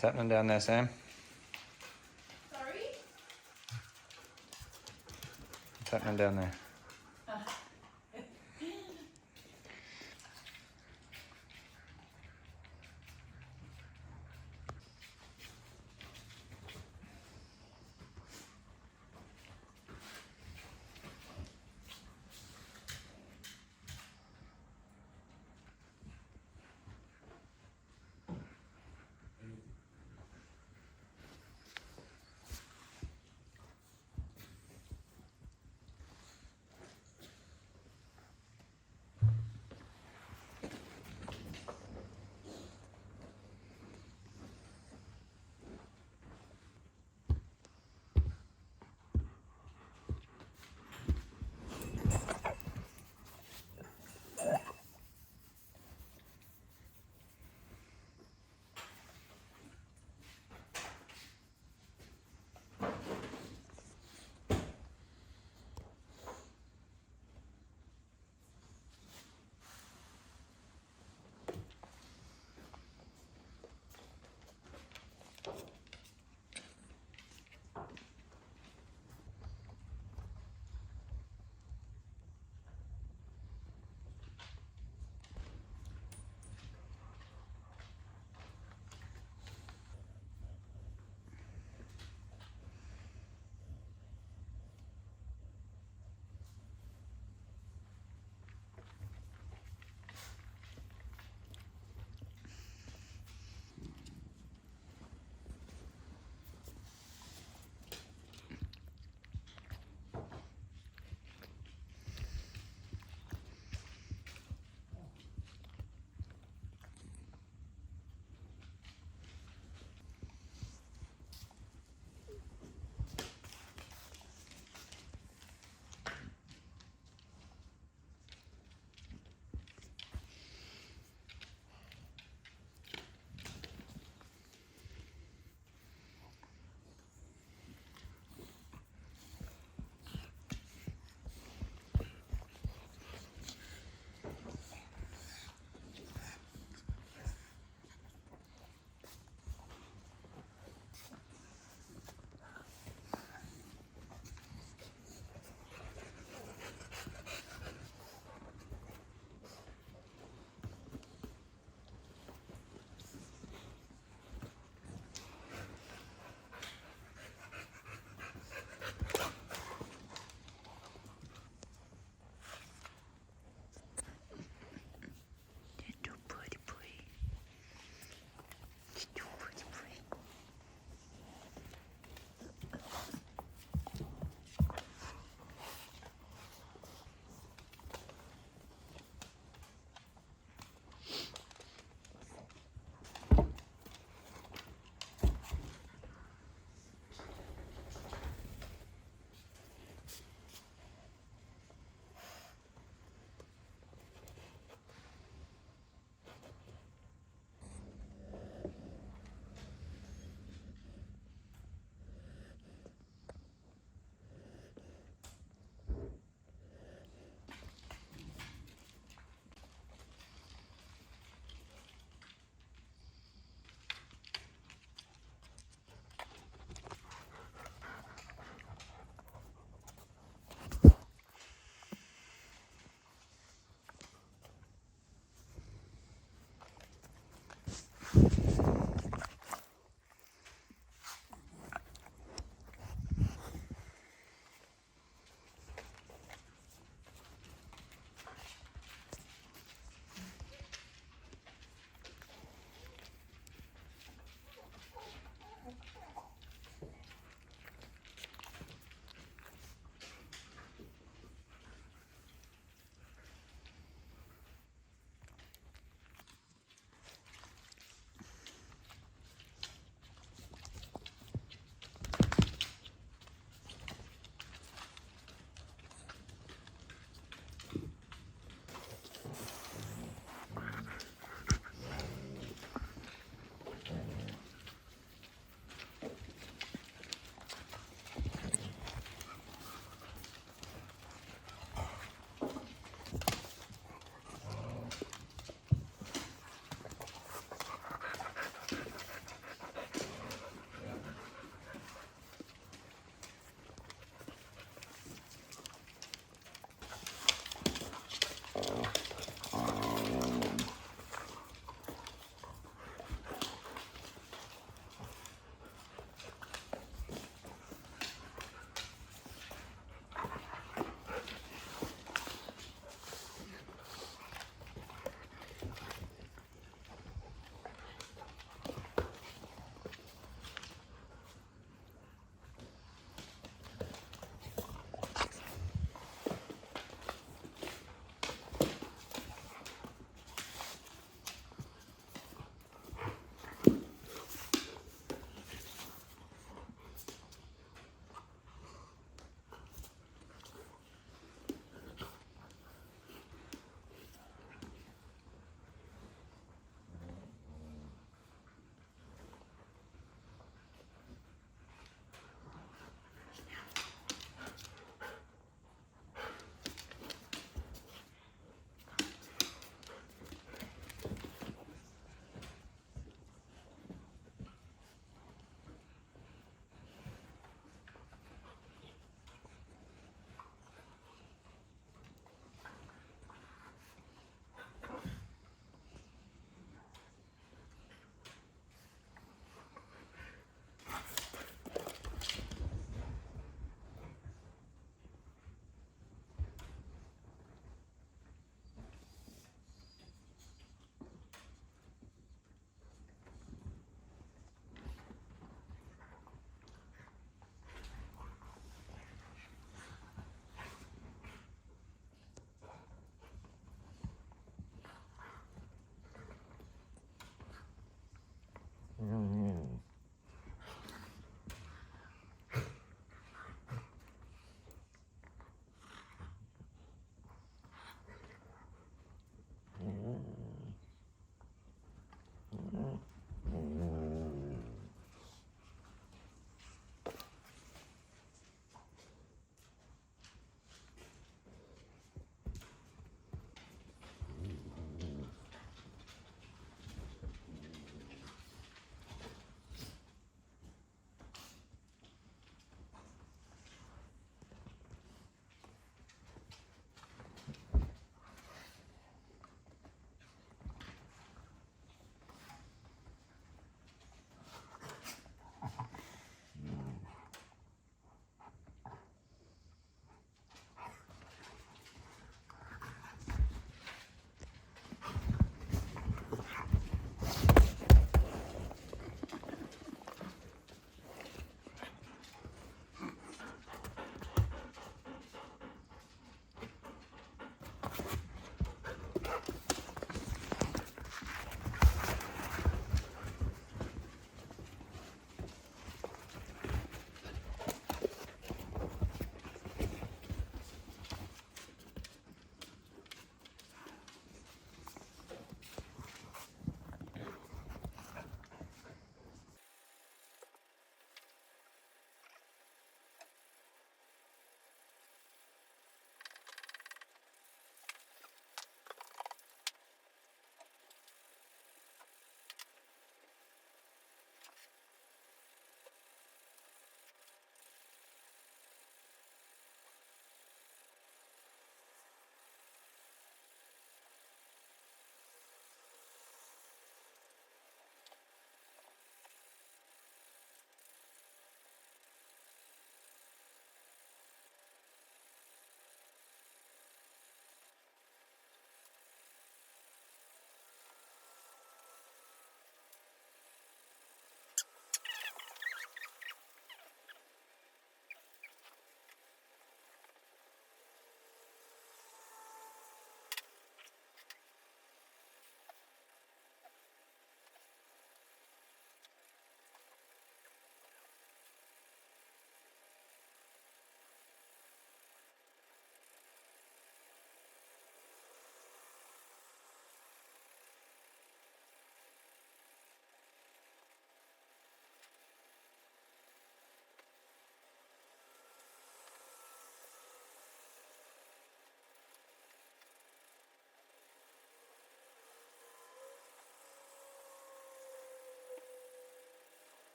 What's happening down there, Sam? Sorry? What's happening down there?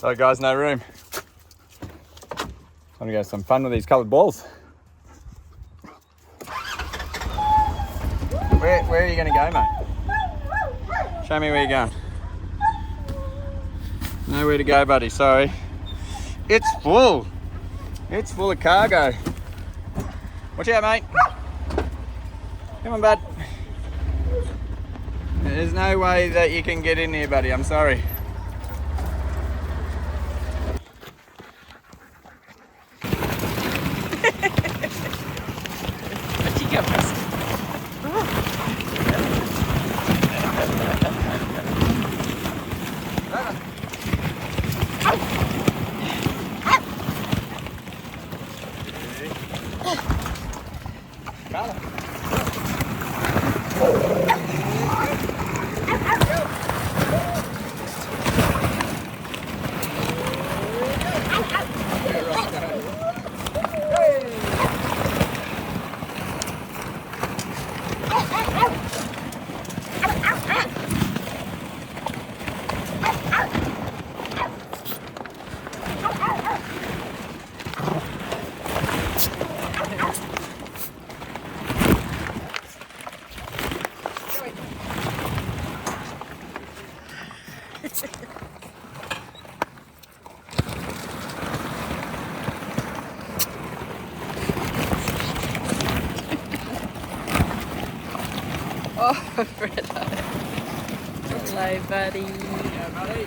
So guys, no room. Time to go have some fun with these coloured balls. Where are you going to go, mate? Show me where you're going. Nowhere to go, buddy, sorry. It's full. It's full of cargo. Watch out, mate. Come on, bud. There's no way that you can get in here, buddy, I'm sorry. Oh, Fredo. Hello, buddy. Yeah, buddy.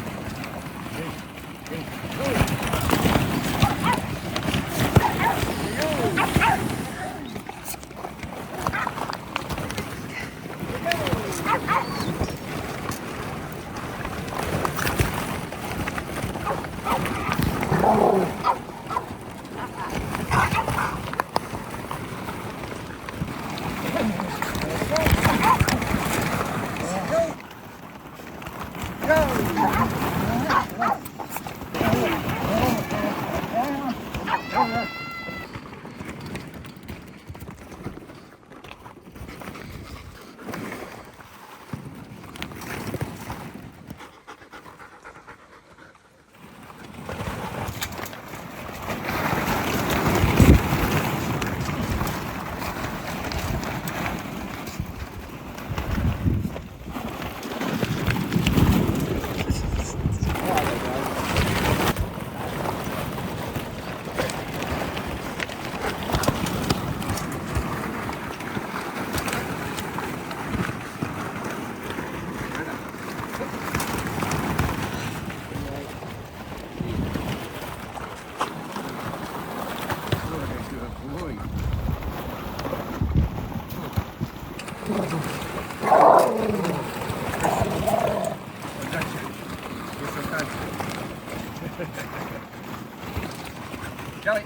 Joey.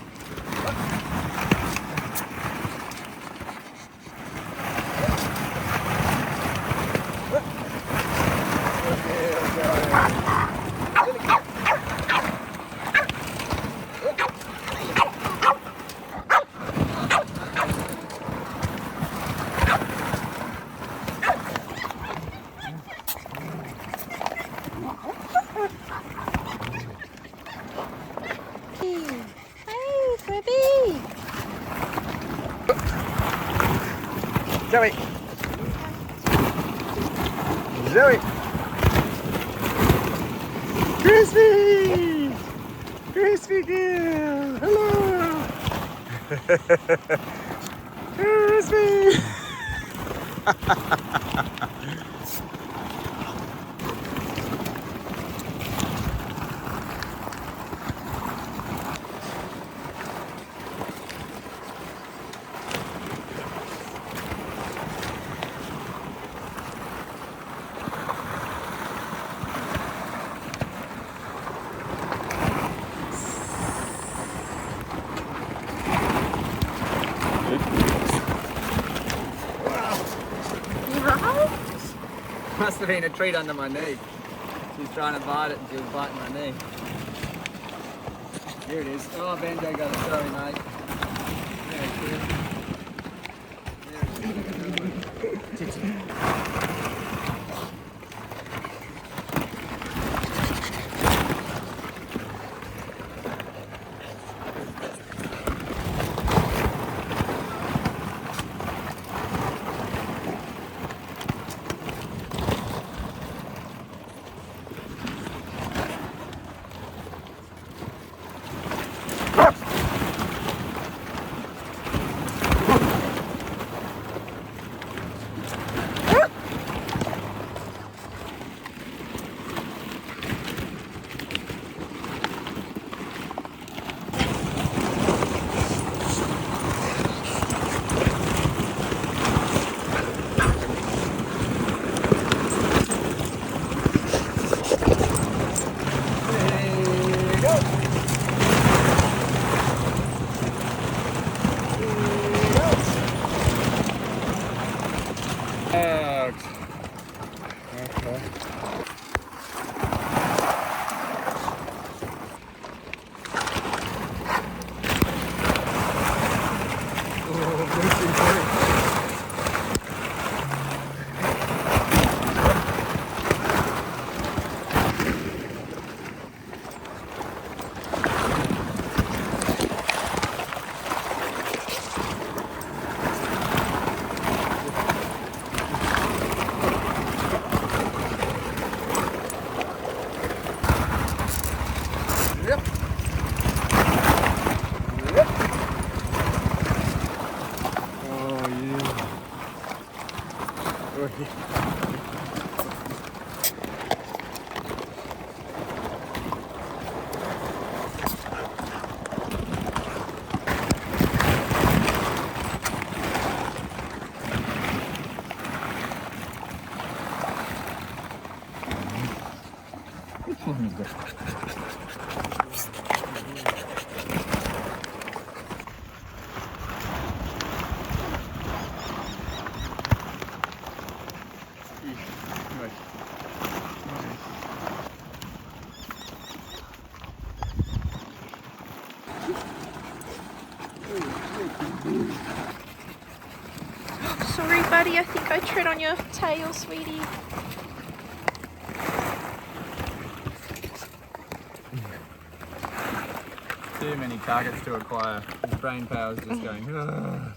Joey. Joey. Crispy. Crispy girl. Hello. Crispy. Must have been a treat under my knee. She's trying to bite it and she was biting my knee. Here it is. Oh, Banjo got it. Sorry, mate. Sorry, buddy, I think I tread on your tail, sweetie. Too many targets to acquire. His brain power is just going. Ugh.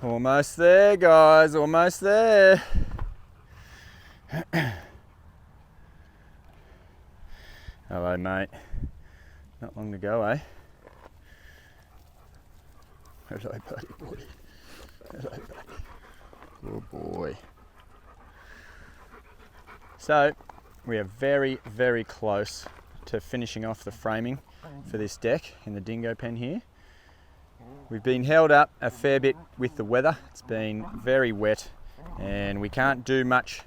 Almost there, guys, almost there. Hello, mate. Not long to go, eh? Hello, buddy boy. Hello, buddy. Oh boy. So, we are very, very close to finishing off the framing for this deck in the dingo pen here. We've been held up a fair bit with the weather. It's been very wet and we can't do much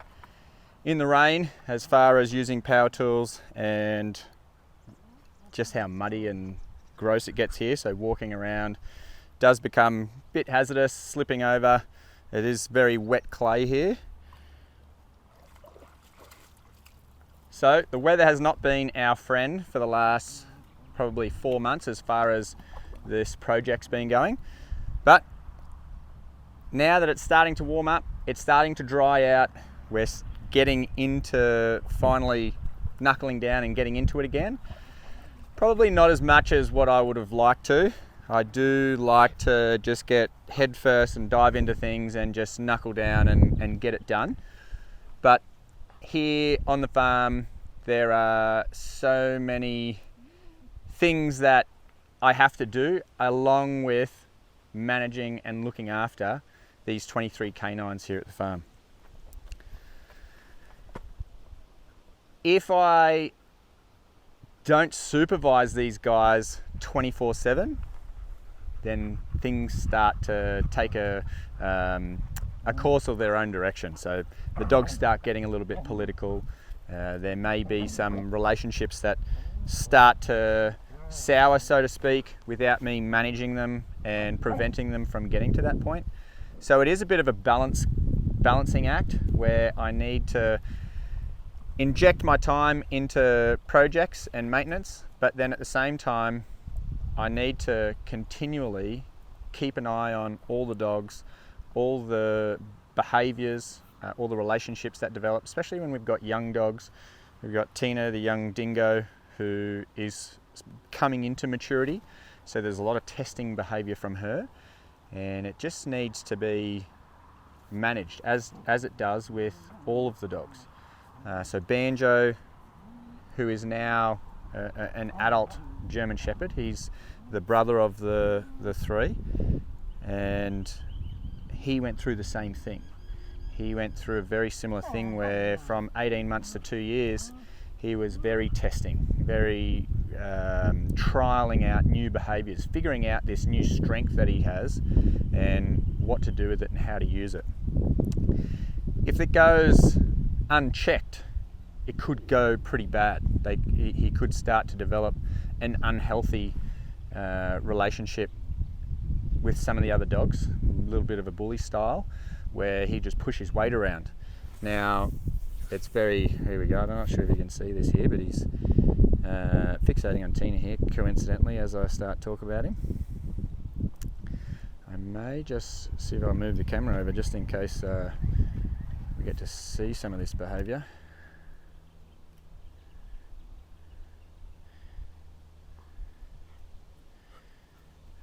in the rain as far as using power tools and just how muddy and gross it gets here. So walking around does become a bit hazardous, slipping over. It is very wet clay here. So the weather has not been our friend for the last probably 4 months as far as this project's been going, but now that it's starting to warm up, it's starting to dry out, we're getting into finally knuckling down and getting into it again. Probably not as much as what I would have liked to. I do like to just get head first and dive into things and just knuckle down and get it done. But here on the farm there are so many things that I have to do along with managing and looking after these 23 canines here at the farm. If I don't supervise these guys 24/7, then things start to take a course of their own direction. So the dogs start getting a little bit political. There may be some relationships that start to sour, so to speak, without me managing them and preventing them from getting to that point. So it is a bit of a balancing act where I need to inject my time into projects and maintenance, but then at the same time I need to continually keep an eye on all the dogs, all the behaviours, all the relationships that develop, especially when we've got young dogs. We've got Tina, the young dingo, who is coming into maturity, so there's a lot of testing behaviour from her, and it just needs to be managed as it does with all of the dogs. So Banjo, who is now an adult German Shepherd, he's the brother of the three, and he went through the same thing. He went through a very similar thing where from 18 months to 2 years he was very testing, very trialing out new behaviours, figuring out this new strength that he has and what to do with it and how to use it. If it goes unchecked, it could go pretty bad. He could start to develop an unhealthy relationship with some of the other dogs, a little bit of a bully style, where he just pushes his weight around. Now, it's very, here we go, I'm not sure if you can see this here, but he's fixating on Tina here, coincidentally, as I start talking about him. I'm may just see if I'll move the camera over just in case we get to see some of this behaviour.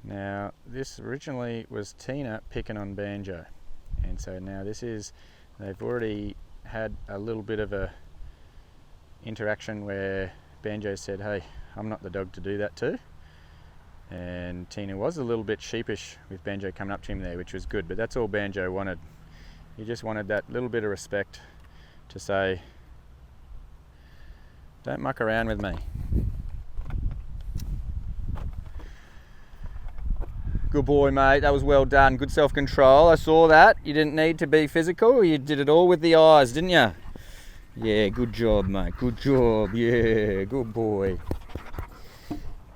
Now, this originally was Tina picking on Banjo, and so now they've already had a little bit of a interaction where Banjo said, hey, I'm not the dog to do that to. And Tina was a little bit sheepish with Banjo coming up to him there, which was good, but that's all Banjo wanted. He just wanted that little bit of respect to say, don't muck around with me. Good boy, mate. That was well done. Good self-control. I saw that. You didn't need to be physical. You did it all with the eyes, didn't you? Yeah, good job, mate. Good job. Yeah, good boy.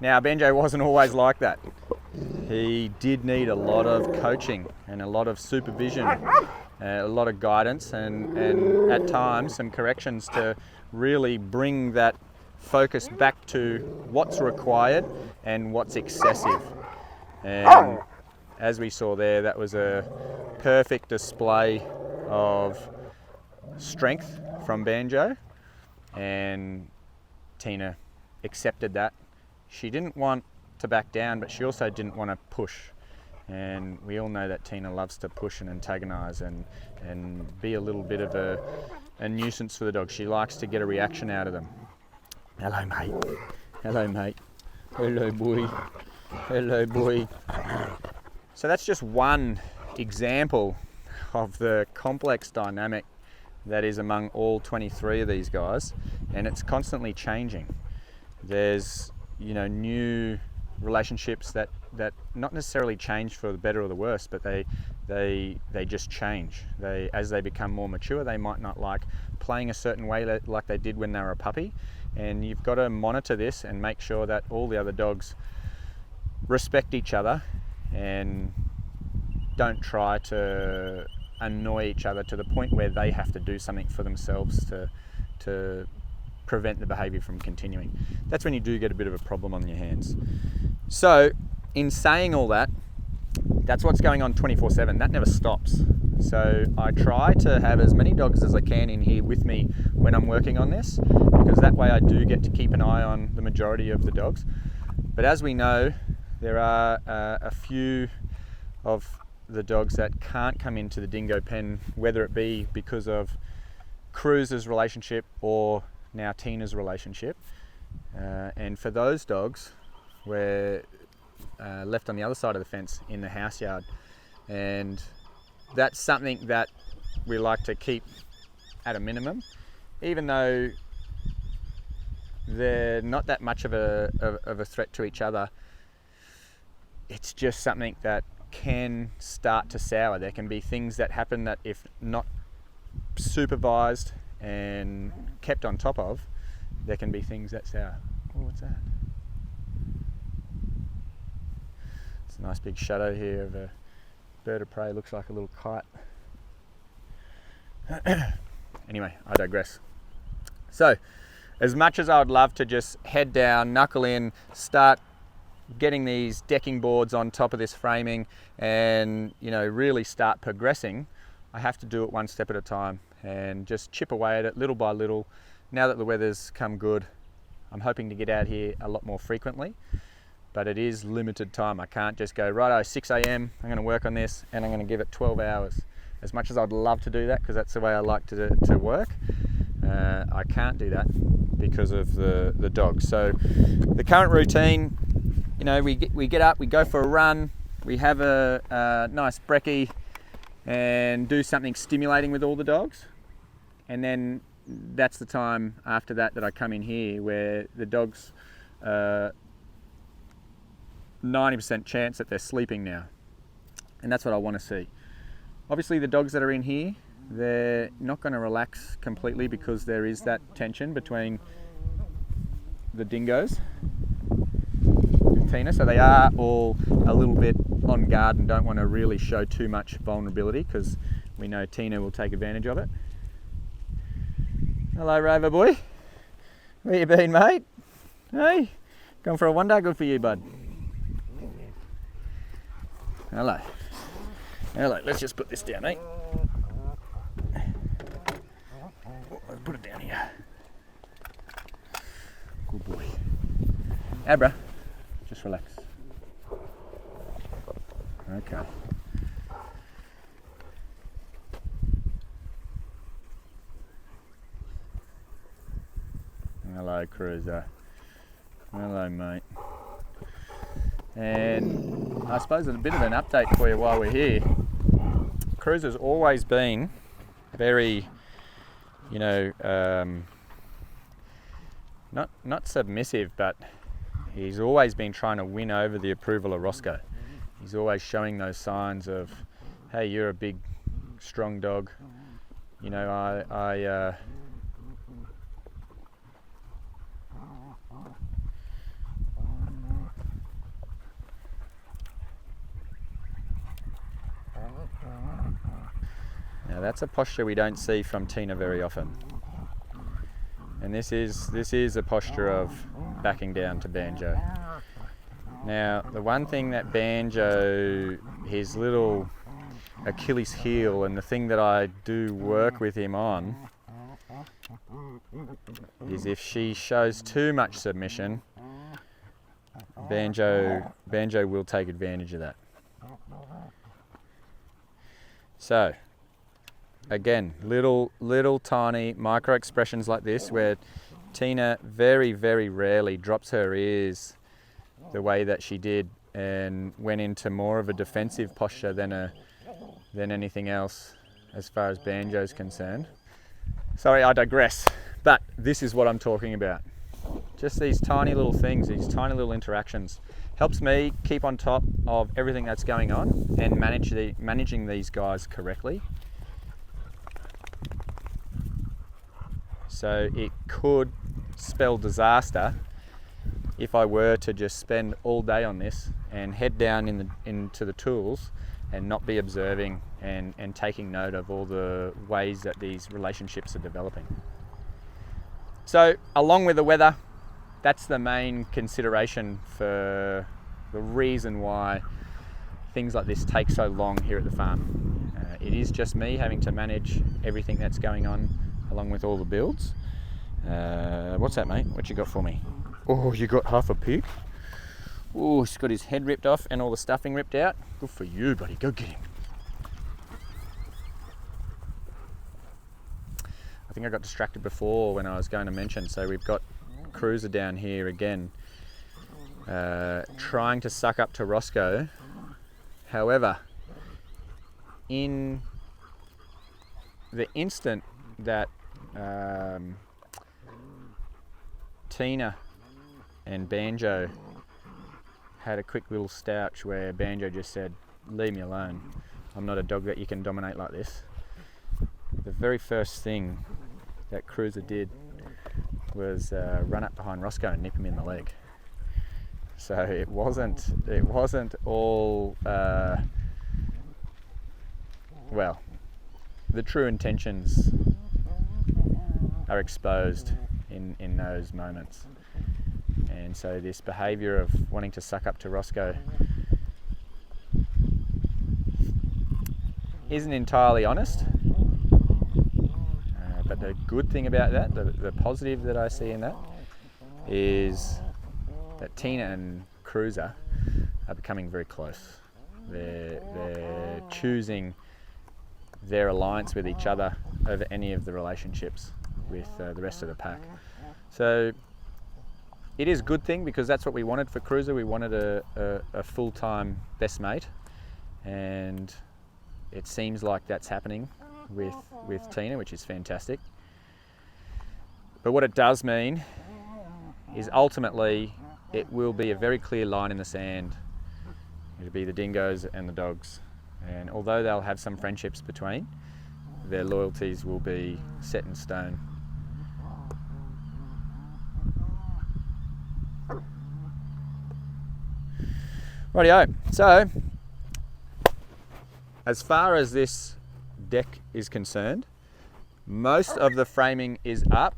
Now, Banjo wasn't always like that. He did need a lot of coaching and a lot of supervision, a lot of guidance, and at times some corrections to really bring that focus back to what's required and what's excessive. And as we saw there, that was a perfect display of strength from Banjo, and Tina accepted that. She didn't want to back down, but she also didn't want to push. And we all know that Tina loves to push and antagonise and be a little bit of a nuisance for the dog. She likes to get a reaction out of them. Hello, mate. Hello, mate. Hello, boy. Hello, boy. So that's just one example of the complex dynamic that is among all 23 of these guys, and it's constantly changing. There's, new relationships that not necessarily change for the better or the worse, but they just change. As they become more mature, they might not like playing a certain way like they did when they were a puppy, and you've got to monitor this and make sure that all the other dogs respect each other and don't try to annoy each other to the point where they have to do something for themselves to prevent the behaviour from continuing. That's when you do get a bit of a problem on your hands. So in saying all that, that's what's going on 24/7. That never stops. So I try to have as many dogs as I can in here with me when I'm working on this, because that way I do get to keep an eye on the majority of the dogs. But as we know, there are a few of the dogs that can't come into the dingo pen, whether it be because of Cruz's relationship or now Tina's relationship. And for those dogs, we're left on the other side of the fence in the house yard. And that's something that we like to keep at a minimum, even though they're not that much of a threat to each other. It's just something that can start to sour. There can be things that happen that, if not supervised and kept on top of, there can be things that sour. Oh, what's that? It's a nice big shadow here of a bird of prey. Looks like a little kite. Anyway, I digress. So, as much as I would love to just head down, knuckle in, start getting these decking boards on top of this framing and really start progressing, I have to do it one step at a time and just chip away at it little by little. Now that the weather's come good, I'm hoping to get out here a lot more frequently, but it is limited time. I can't just go, righto, 6 a.m, I'm going to work on this and I'm going to give it 12 hours. As much as I'd love to do that, because that's the way I like to work, I can't do that because of the dogs. So the current routine, we get up, we go for a run, we have a nice brekkie and do something stimulating with all the dogs, and then that's the time after that I come in here where the dogs 90% chance that they're sleeping now, and that's what I want to see. Obviously the dogs that are in here, they're not going to relax completely because there is that tension between the dingoes with Tina, so they are all a little bit on guard and don't want to really show too much vulnerability because we know Tina will take advantage of it. Hello, Rover boy. Where you been, mate? Hey, gone for a wander? Good for you, bud. Hello. Now look, let's just put this down, eh? Let's put it down here. Good boy. Abra, just relax. Okay. Hello, Cruiser. Hello, mate. And I suppose a bit of an update for you while we're here. Cruiser's always been very, you know, not submissive, but he's always been trying to win over the approval of Roscoe. He's always showing those signs of, hey, you're a big, strong dog. You know, Now that's a posture we don't see from Tina very often. And this is a posture of backing down to Banjo. Now, the one thing that Banjo, his little Achilles heel, and the thing that I do work with him on, is if she shows too much submission, Banjo will take advantage of that. So, again, little tiny micro expressions like this where Tina very, very rarely drops her ears the way that she did and went into more of a defensive posture than anything else as far as Banjo's concerned. Sorry, I digress, but this is what I'm talking about. Just these tiny little things, these tiny little interactions, helps me keep on top of everything that's going on and managing these guys correctly. So it could spell disaster if I were to just spend all day on this and head down into the tools and not be observing and taking note of all the ways that these relationships are developing. So along with the weather, that's the main consideration for the reason why things like this take so long here at the farm. It is just me having to manage everything that's going on along with all the builds. What's that, mate? What you got for me? Oh, you got half a pig? Oh, he's got his head ripped off and all the stuffing ripped out. Good for you, buddy. Go get him. I think I got distracted before when I was going to mention. So we've got Cruiser down here again, trying to suck up to Roscoe. However, in the instant that Tina and Banjo had a quick little stouch where Banjo just said, leave me alone, I'm not a dog that you can dominate like this. The very first thing that Cruiser did was run up behind Roscoe and nip him in the leg. So it wasn't all well, the true intentions are exposed in those moments. And so this behaviour of wanting to suck up to Roscoe isn't entirely honest. But the good thing about that, the positive that I see in that, is that Tina and Cruiser are becoming very close. They're choosing their alliance with each other over any of the relationships with the rest of the pack. So it is a good thing because that's what we wanted for Cruiser. We wanted a full-time best mate, and it seems like that's happening with Tina, which is fantastic. But what it does mean is ultimately it will be a very clear line in the sand. It'll be the Dingoes and the dogs. And although they'll have some friendships between, their loyalties will be set in stone. Rightio, so as far as this deck is concerned, most of the framing is up.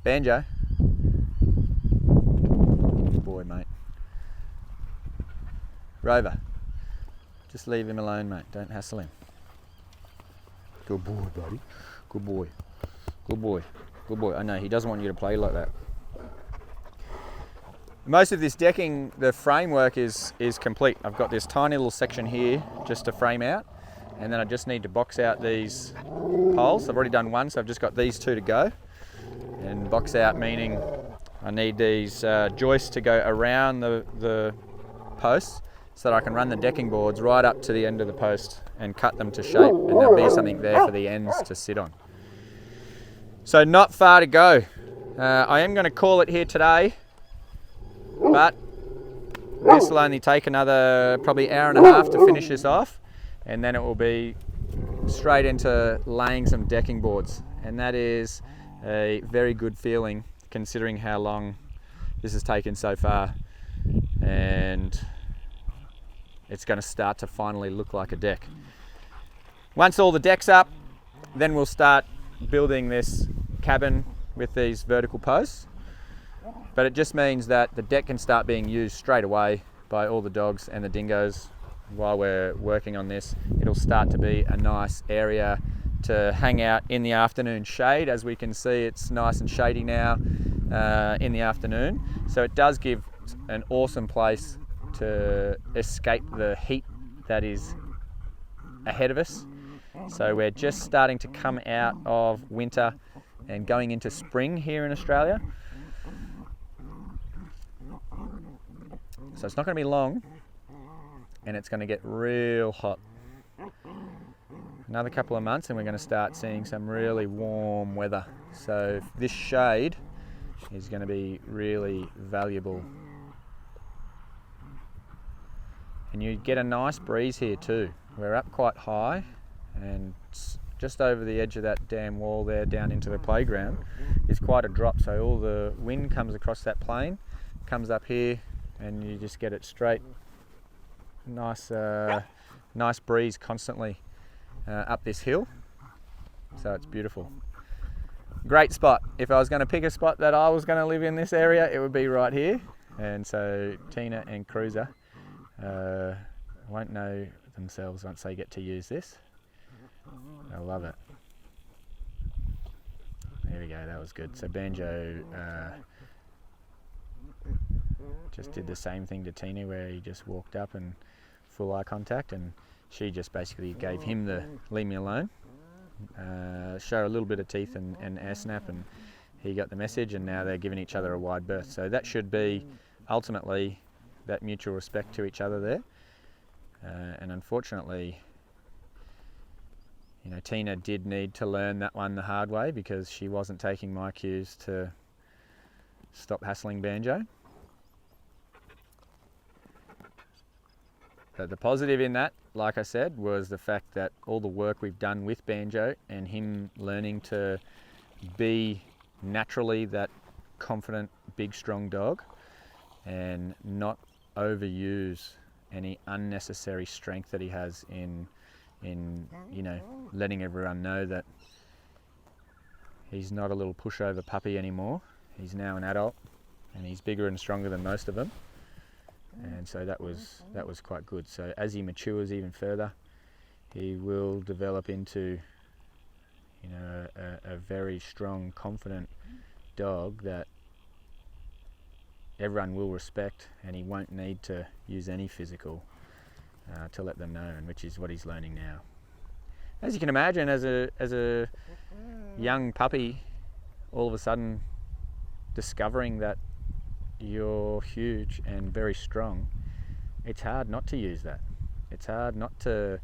Banjo. Good boy, mate. Rover, just leave him alone, mate. Don't hassle him. Good boy, buddy. Good boy. Good boy. Good boy. I know, he doesn't want you to play like that. Most of this decking, the framework is complete. I've got this tiny little section here just to frame out, and then I just need to box out these poles. I've already done one, so I've just got these two to go. And box out meaning I need these joists to go around the posts so that I can run the decking boards right up to the end of the post and cut them to shape, and there'll be something there for the ends to sit on. So not far to go. I am going to call it here today, but this will only take another probably hour and a half to finish this off, and then it will be straight into laying some decking boards, and that is a very good feeling considering how long this has taken so far, and it's going to start to finally look like a deck. Once all the deck's up, then we'll start building this cabin with these vertical posts, but it just means that the deck can start being used straight away by all the dogs and the dingoes while we're working on this. It'll start to be a nice area to hang out in the afternoon shade. As we can see, it's nice and shady now in the afternoon, so it does give an awesome place to escape the heat that is ahead of us. So we're just starting to come out of winter and going into spring here in Australia. So it's not going to be long, and it's going to get real hot. Another couple of months and we're going to start seeing some really warm weather. So this shade is going to be really valuable. And you get a nice breeze here too. We're up quite high, and just over the edge of that damn wall there down into the playground is quite a drop, so all the wind comes across that plane, comes up here, and you just get it straight. Nice breeze constantly up this hill, so it's beautiful. Great spot. If I was going to pick a spot that I was going to live in this area, it would be right here. And so Tina and Cruiser won't know themselves once they get to use this. I love it. There we go, that was good. So Banjo just did the same thing to Tina, where he just walked up and full eye contact, and she just basically gave him the leave me alone, show a little bit of teeth and air snap, and he got the message, and now they're giving each other a wide berth. So that should be ultimately that mutual respect to each other there. And unfortunately, you know, Tina did need to learn that one the hard way, because she wasn't taking my cues to stop hassling Banjo. But the positive in that, like I said, was the fact that all the work we've done with Banjo and him learning to be naturally that confident, big, strong dog and not overuse any unnecessary strength that he has in you know, letting everyone know that he's not a little pushover puppy anymore. He's now an adult, and he's bigger and stronger than most of them. And so that was quite good. So as he matures even further, he will develop into, you know, a very strong, confident dog that everyone will respect, and he won't need to use any physical to let them know, and which is what he's learning now. As you can imagine, as a young puppy, all of a sudden discovering that you're huge and very strong, it's hard not to use that. It's hard not to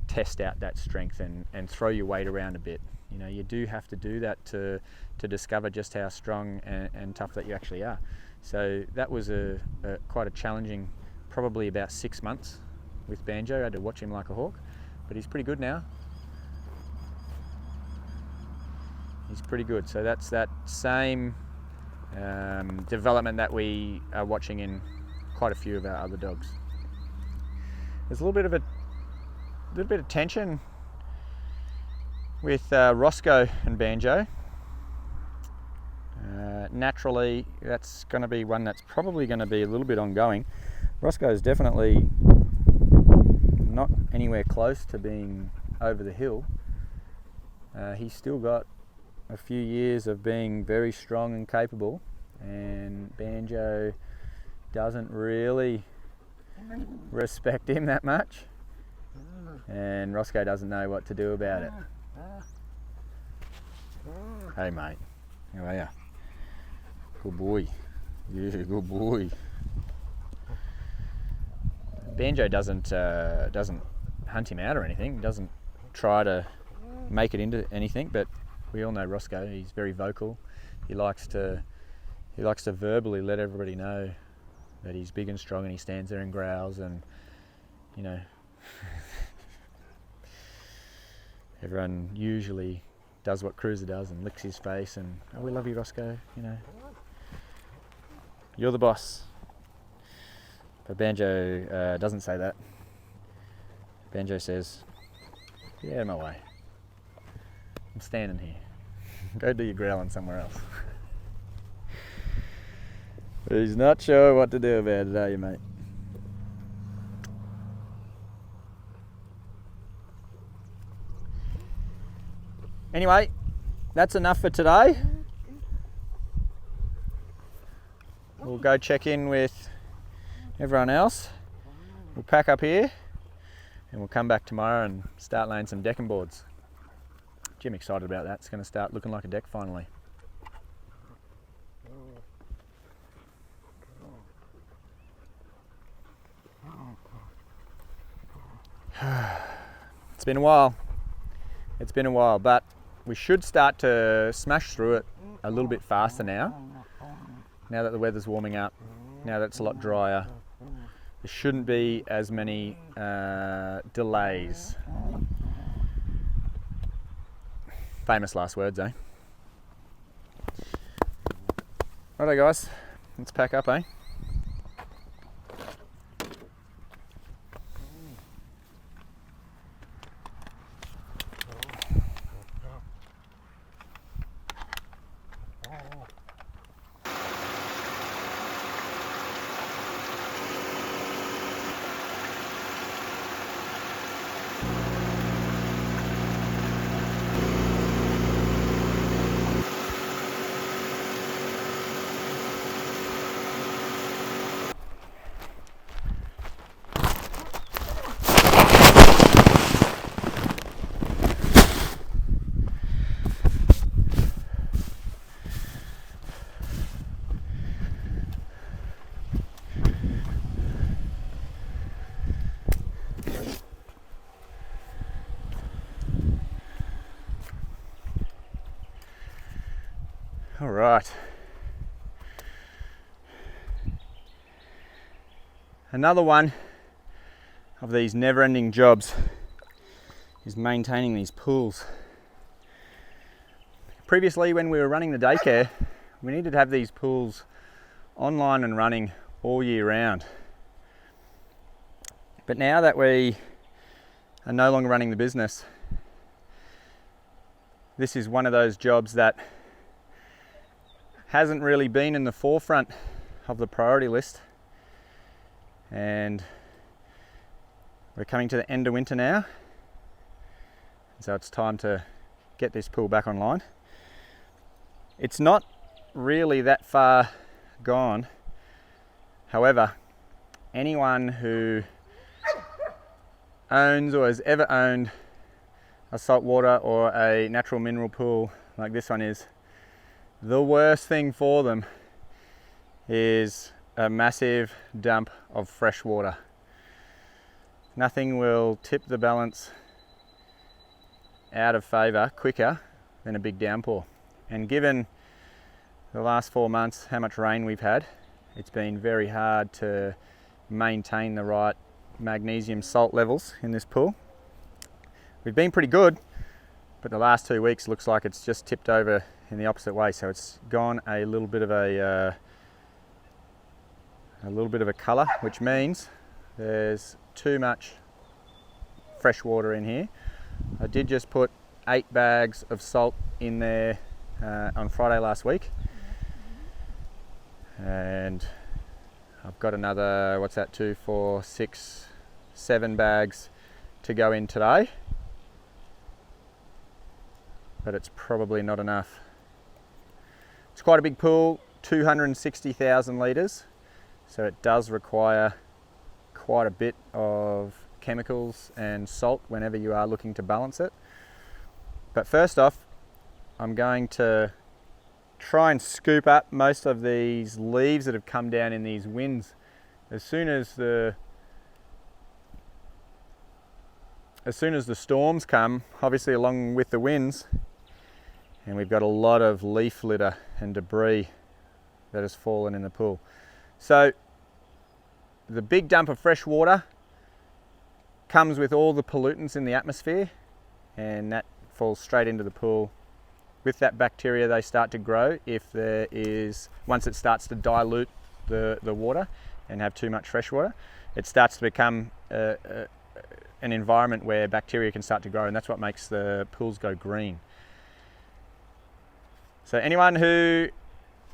test out that strength and throw your weight around a bit. You know, you do have to do that to discover just how strong and tough that you actually are. So that was quite a challenging, probably about 6 months with Banjo. I had to watch him like a hawk, but he's pretty good now. He's pretty good. So that's that same development that we are watching in quite a few of our other dogs. There's a little bit of tension with Roscoe and Banjo. naturally, that's going to be one that's probably going to be a little bit ongoing. Roscoe's definitely not anywhere close to being over the hill. He's still got a few years of being very strong and capable, and Banjo doesn't really respect him that much, and Roscoe doesn't know what to do about it. Hey mate, how are ya? Good boy. Yeah, good boy. Banjo doesn't hunt him out or anything. He doesn't try to make it into anything, but we all know Roscoe. He's very vocal. He likes to verbally let everybody know that he's big and strong, and he stands there and growls, and you know, everyone usually does what Cruiser does and licks his face and, oh, we love you, Roscoe, you know, you're the boss. But Banjo doesn't say that. Banjo says, get out of my way. I'm standing here. Go do your growling somewhere else. He's not sure what to do about it, are you, mate? Anyway, that's enough for today. We'll go check in with everyone else. We'll pack up here and we'll come back tomorrow and start laying some decking boards. Gee, I'm excited about that. It's going to start looking like a deck finally. It's been a while. It's been a while, but we should start to smash through it a little bit faster now. Now that the weather's warming up, now that it's a lot drier, there shouldn't be as many delays. Famous last words, eh? Righto guys, let's pack up, eh? All right. Another one of these never-ending jobs is maintaining these pools. Previously, when we were running the daycare, we needed to have these pools online and running all year round. But now that we are no longer running the business, this is one of those jobs that hasn't really been in the forefront of the priority list, and we're coming to the end of winter now, so it's time to get this pool back online. It's not really that far gone. However, anyone who owns or has ever owned a saltwater or a natural mineral pool like this one is, the worst thing for them is a massive dump of fresh water. Nothing will tip the balance out of favour quicker than a big downpour. And given the last 4 months, how much rain we've had, it's been very hard to maintain the right magnesium salt levels in this pool. We've been pretty good, but the last 2 weeks looks like it's just tipped over in the opposite way, so it's gone a little bit of a colour, which means there's too much fresh water in here. I did just put 8 bags of salt in there on Friday last week, and I've got another, what's that, 2, 4, 6, 7 bags to go in today, but it's probably not enough. It's quite a big pool, 260,000 litres, so it does require quite a bit of chemicals and salt whenever you are looking to balance it. But first off, I'm going to try and scoop up most of these leaves that have come down in these winds. As soon as the storms come, obviously along with the winds, and we've got a lot of leaf litter and debris that has fallen in the pool. So the big dump of fresh water comes with all the pollutants in the atmosphere, and that falls straight into the pool. With that bacteria, they start to grow. Once it starts to dilute the water and have too much fresh water, it starts to become an environment where bacteria can start to grow, and that's what makes the pools go green. So anyone who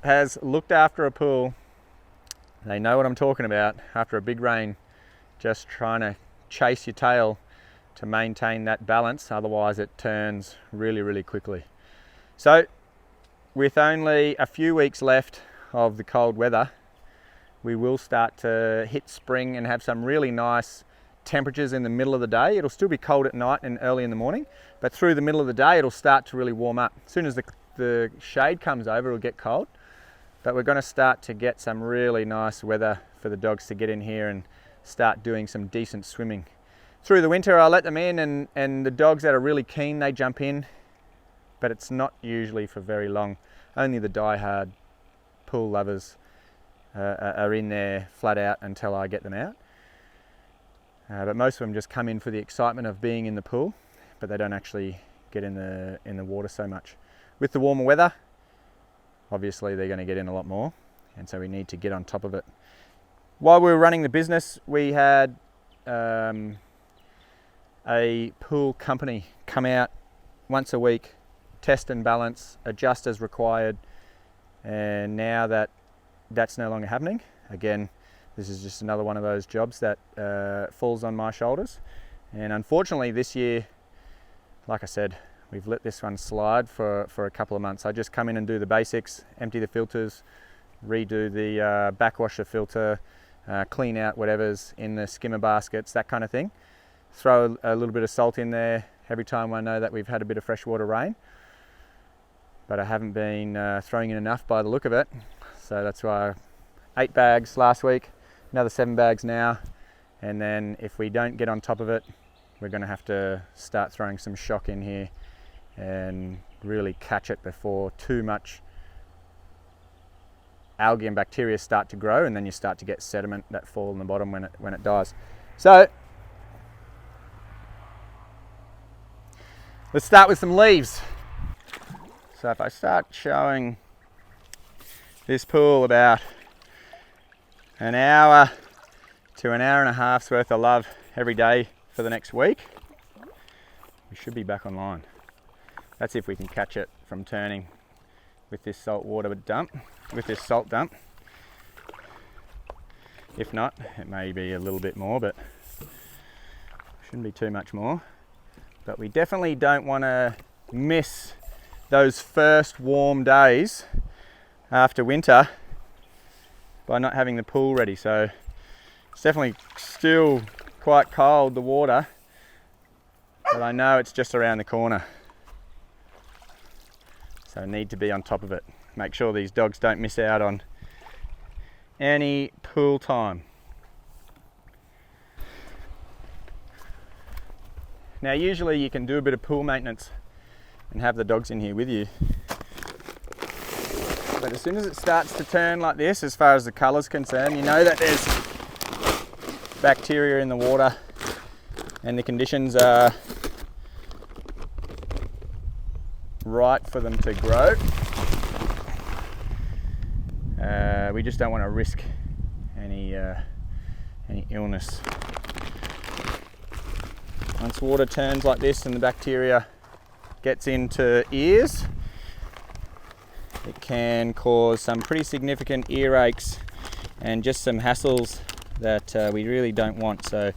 has looked after a pool, they know what I'm talking about. After a big rain, just trying to chase your tail to maintain that balance, otherwise it turns really, really quickly. So with only a few weeks left of the cold weather, we will start to hit spring and have some really nice temperatures in the middle of the day. It'll still be cold at night and early in the morning, but through the middle of the day it'll start to really warm up. As soon as the shade comes over, it'll get cold, but we're going to start to get some really nice weather for the dogs to get in here and start doing some decent swimming. Through the winter I'll let them in, and the dogs that are really keen, they jump in, but it's not usually for very long. Only the die-hard pool lovers are in there flat out until I get them out. But most of them just come in for the excitement of being in the pool, but they don't actually get in the water so much. With the warmer weather, obviously they're going to get in a lot more, and so we need to get on top of it. While we were running the business, we had a pool company come out once a week, test and balance, adjust as required, and now that's no longer happening. Again, this is just another one of those jobs that falls on my shoulders, and unfortunately this year, like I said, we've let this one slide for a couple of months. I just come in and do the basics, empty the filters, redo the backwasher filter, clean out whatever's in the skimmer baskets, that kind of thing. Throw a little bit of salt in there every time I know that we've had a bit of freshwater rain. But I haven't been throwing in enough by the look of it. So that's why 8 bags last week, another 7 bags now. And then if we don't get on top of it, we're going to have to start throwing some shock in here and really catch it before too much algae and bacteria start to grow, and then you start to get sediment that fall in the bottom when it dies. So let's start with some leaves. So if I start showing this pool about an hour to an hour and a half's worth of love every day for the next week, we should be back online. That's if we can catch it from turning with this salt dump. If not, it may be a little bit more, but shouldn't be too much more. But we definitely don't want to miss those first warm days after winter by not having the pool ready. So it's definitely still quite cold, the water, but I know it's just around the corner. So I need to be on top of it. Make sure these dogs don't miss out on any pool time. Now usually you can do a bit of pool maintenance and have the dogs in here with you. But as soon as it starts to turn like this, as far as the colour's concerned, you know that there's bacteria in the water and the conditions are right for them to grow. We just don't want to risk any illness. Once water turns like this and the bacteria gets into ears, it can cause some pretty significant earaches and just some hassles that we really don't want. So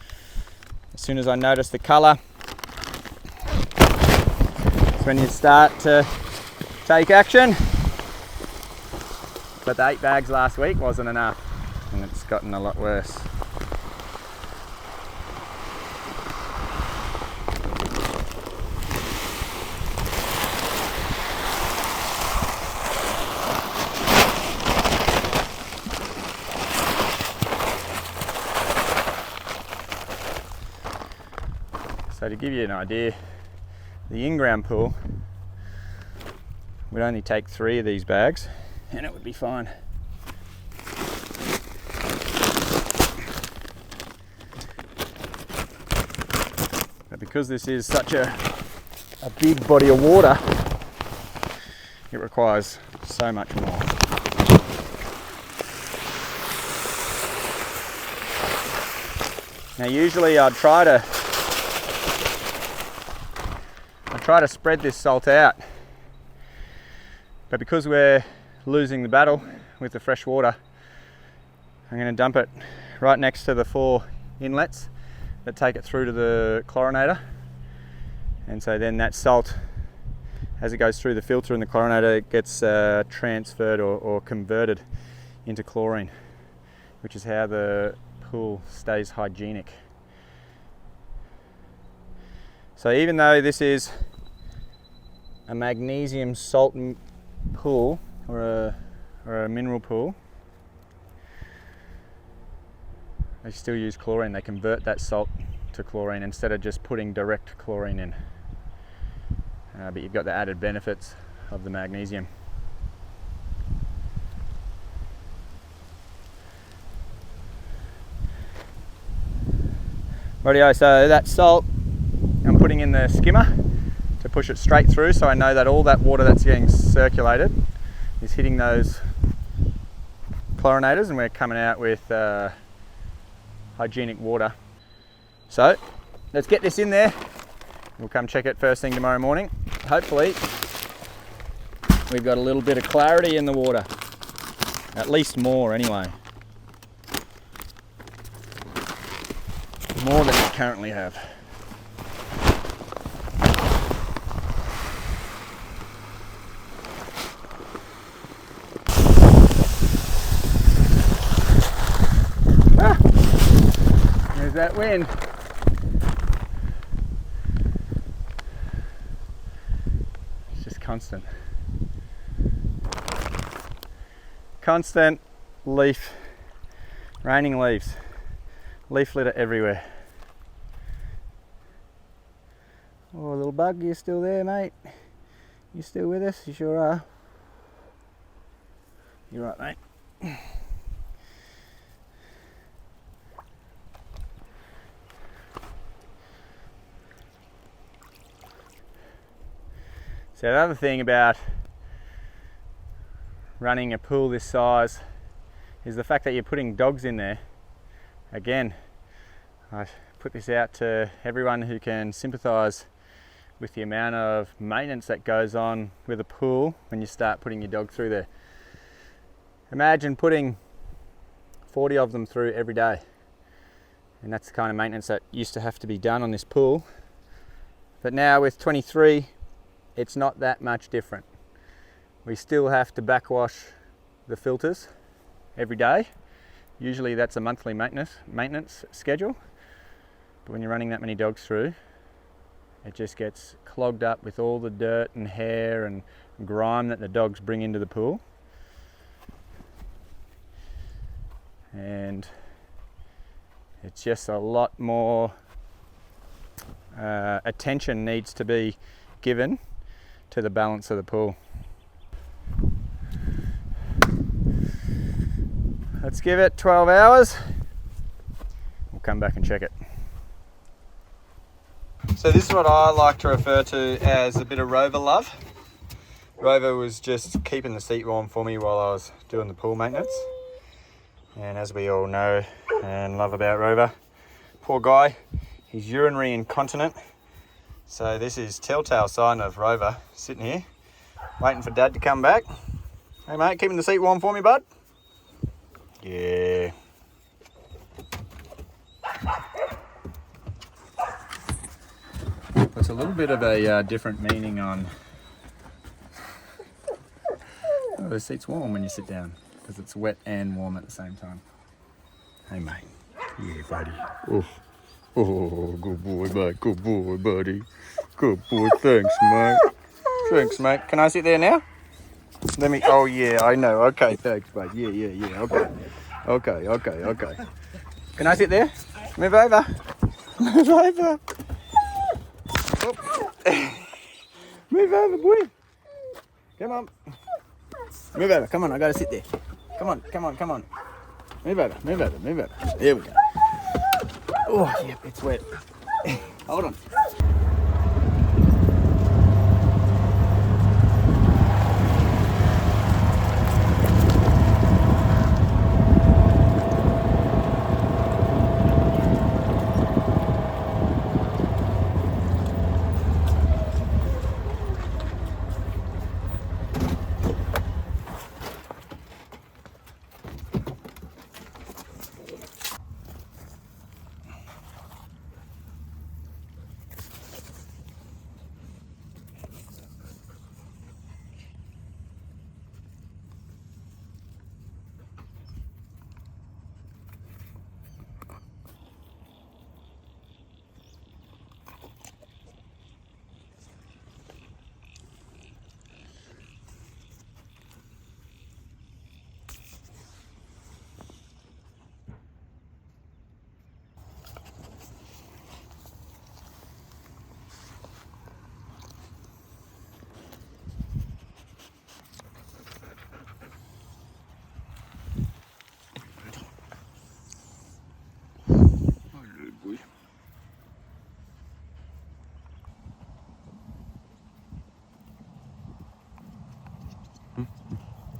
as soon as I notice the colour, it's when you start to take action. But the 8 bags last week wasn't enough, and it's gotten a lot worse. So to give you an idea, the in-ground pool would only take 3 of these bags and it would be fine. But because this is such a big body of water, it requires so much more. Now usually I'd try to spread this salt out, but because we're losing the battle with the fresh water, I'm going to dump it right next to the 4 inlets that take it through to the chlorinator, and so then that salt, as it goes through the filter in the chlorinator, it gets transferred or converted into chlorine, which is how the pool stays hygienic. So even though this is a magnesium salt pool or a mineral pool, they still use chlorine. They convert that salt to chlorine instead of just putting direct chlorine in. But you've got the added benefits of the magnesium. Rightio, so that salt I'm putting in the skimmer to push it straight through, so I know that all that water that's getting circulated is hitting those chlorinators and we're coming out with hygienic water. So let's get this in there. We'll come check it first thing tomorrow morning. Hopefully we've got a little bit of clarity in the water, at least more anyway, more than we currently have. There's that wind. It's just constant. Constant leaf, raining leaves, leaf litter everywhere. Oh, little bug, you still there, mate? You still with us? You sure are. You're right, mate. So the other thing about running a pool this size is the fact that you're putting dogs in there. Again, I put this out to everyone who can sympathise with the amount of maintenance that goes on with a pool when you start putting your dog through there. Imagine putting 40 of them through every day, and that's the kind of maintenance that used to have to be done on this pool. But now with 23, it's not that much different. We still have to backwash the filters every day. Usually that's a monthly maintenance schedule. But when you're running that many dogs through, it just gets clogged up with all the dirt and hair and grime that the dogs bring into the pool. And it's just a lot more attention needs to be given to the balance of the pool. Let's give it 12 hours. We'll come back and check it. So this is what I like to refer to as a bit of Rover love. Rover was just keeping the seat warm for me while I was doing the pool maintenance. And as we all know and love about Rover, poor guy, he's urinary incontinent. So this is telltale sign of Rover sitting here waiting for Dad to come back. Hey mate, keeping the seat warm for me, bud? Yeah. It's a little bit of a different meaning on... Oh, the seat's warm when you sit down because it's wet and warm at the same time. Hey mate. Yeah, buddy. Oh, good boy, mate. Good boy, buddy. Good boy. Thanks, mate. Thanks, mate. Can I sit there now? Let me... Oh, yeah, I know. Okay, thanks, mate. Yeah. Okay. Can I sit there? Move over. Move over. Oh. Move over, boy. Come on. Move over. Come on, I gotta sit there. Come on. Move over. There we go. Oh, yeah, it's wet. Hold on.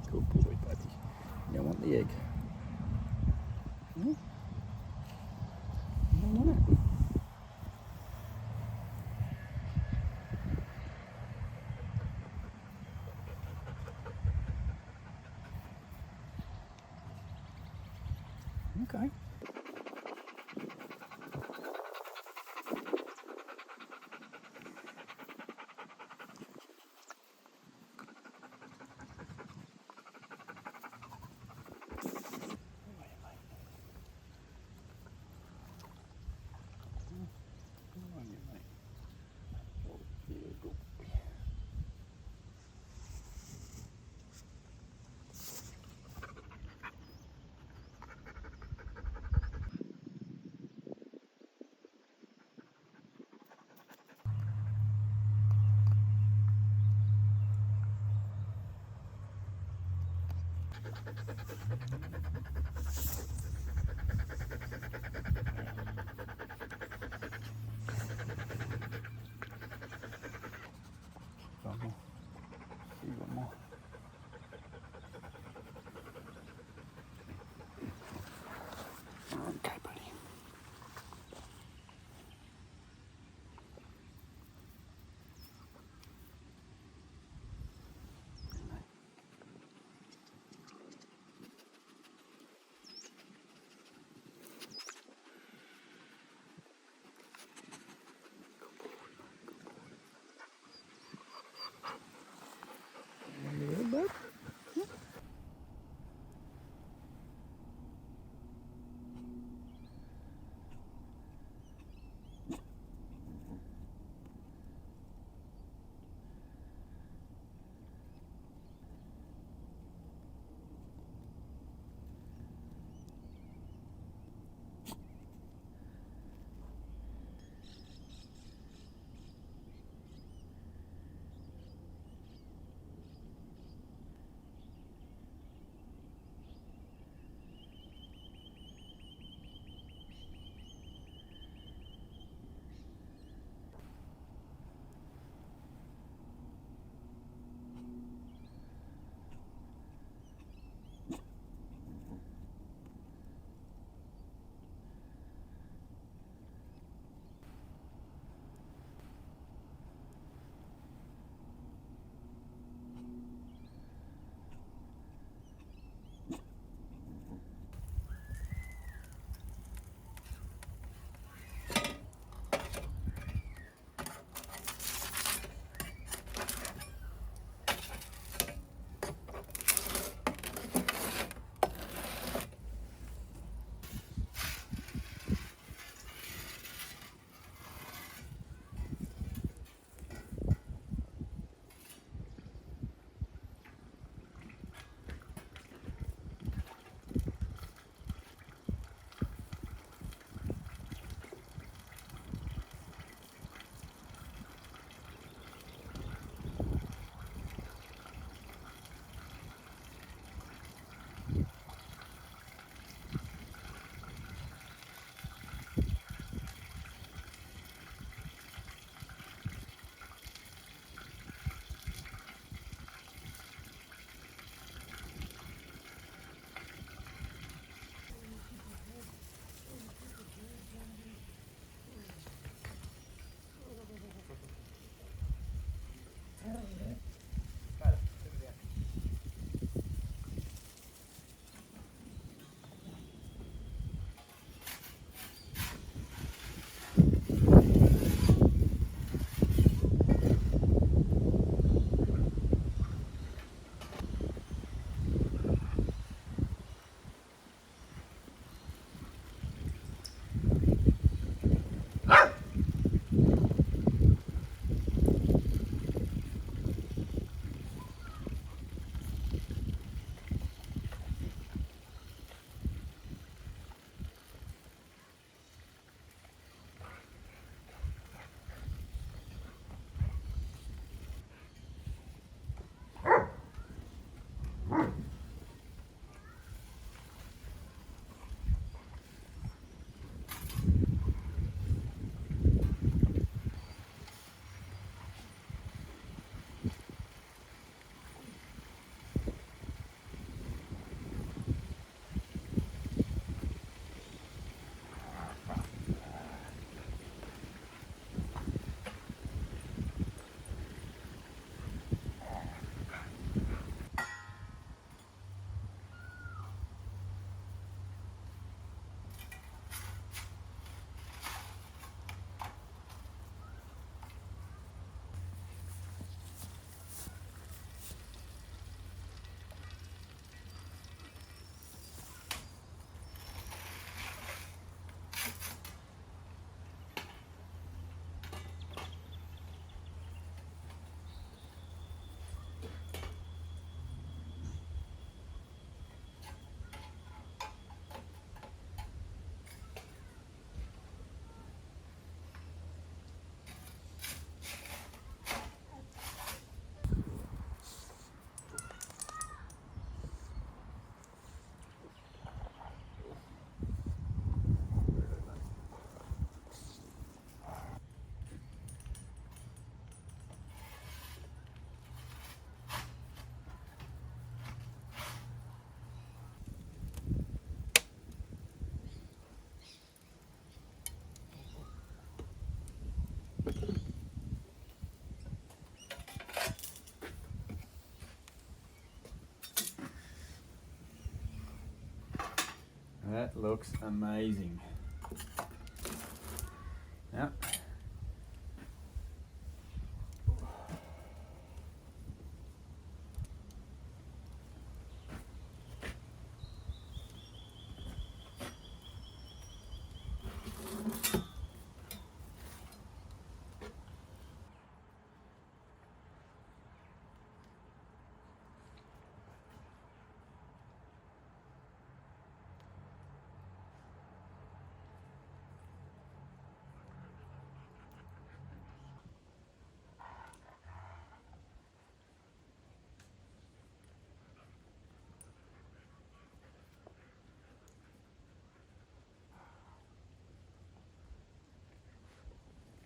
Good boy, buddy. You want the egg? You don't want it? Okay. One more. Okay, buddy. That looks amazing. Yep.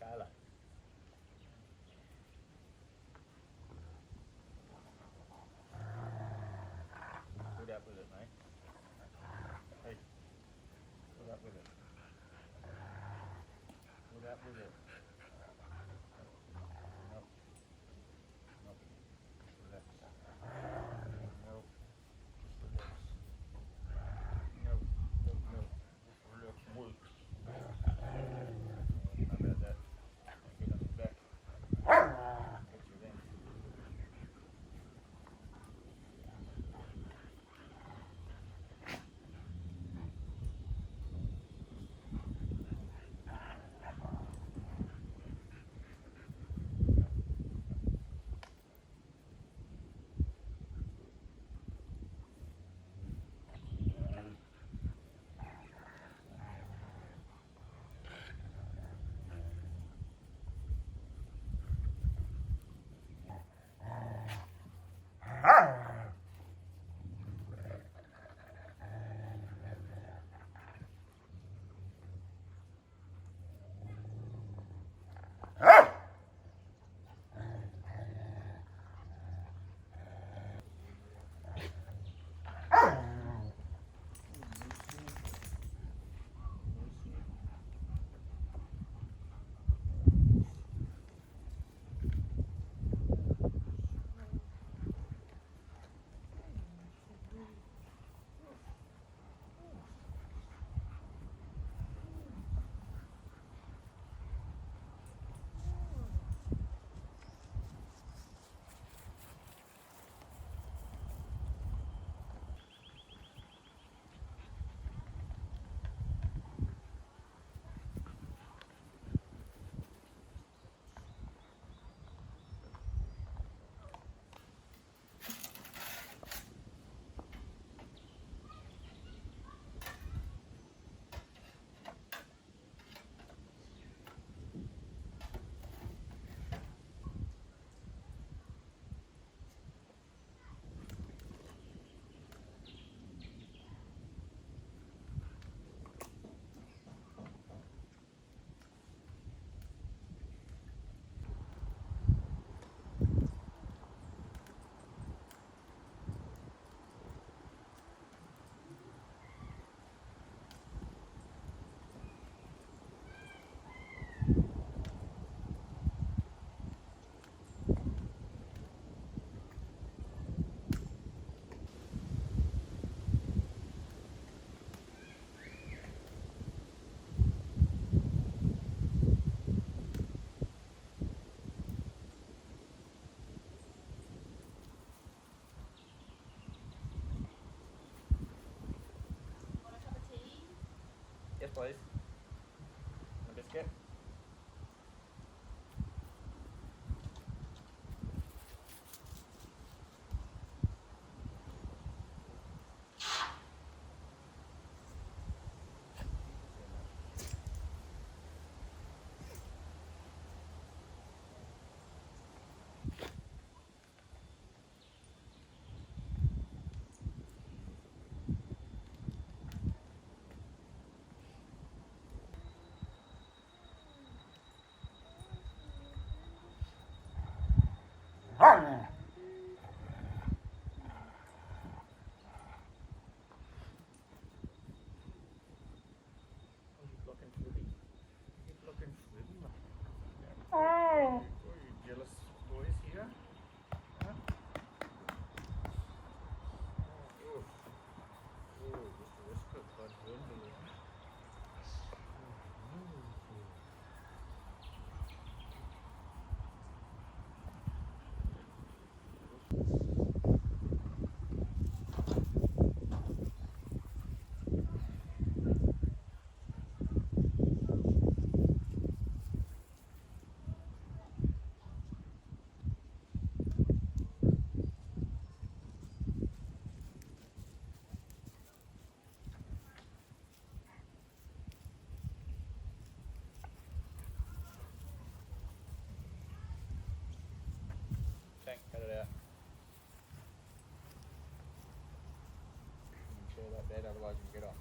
Kayla. Put up with it, mate. Hey, put up with it. Put up with it. Nope. Nope. Relax. Nope. Just relax. Nope. Nope. Nope. Just relax. Wait. How about that? Get on your back. Get you then. Yes, please. A biscuit. otherwise you can get off.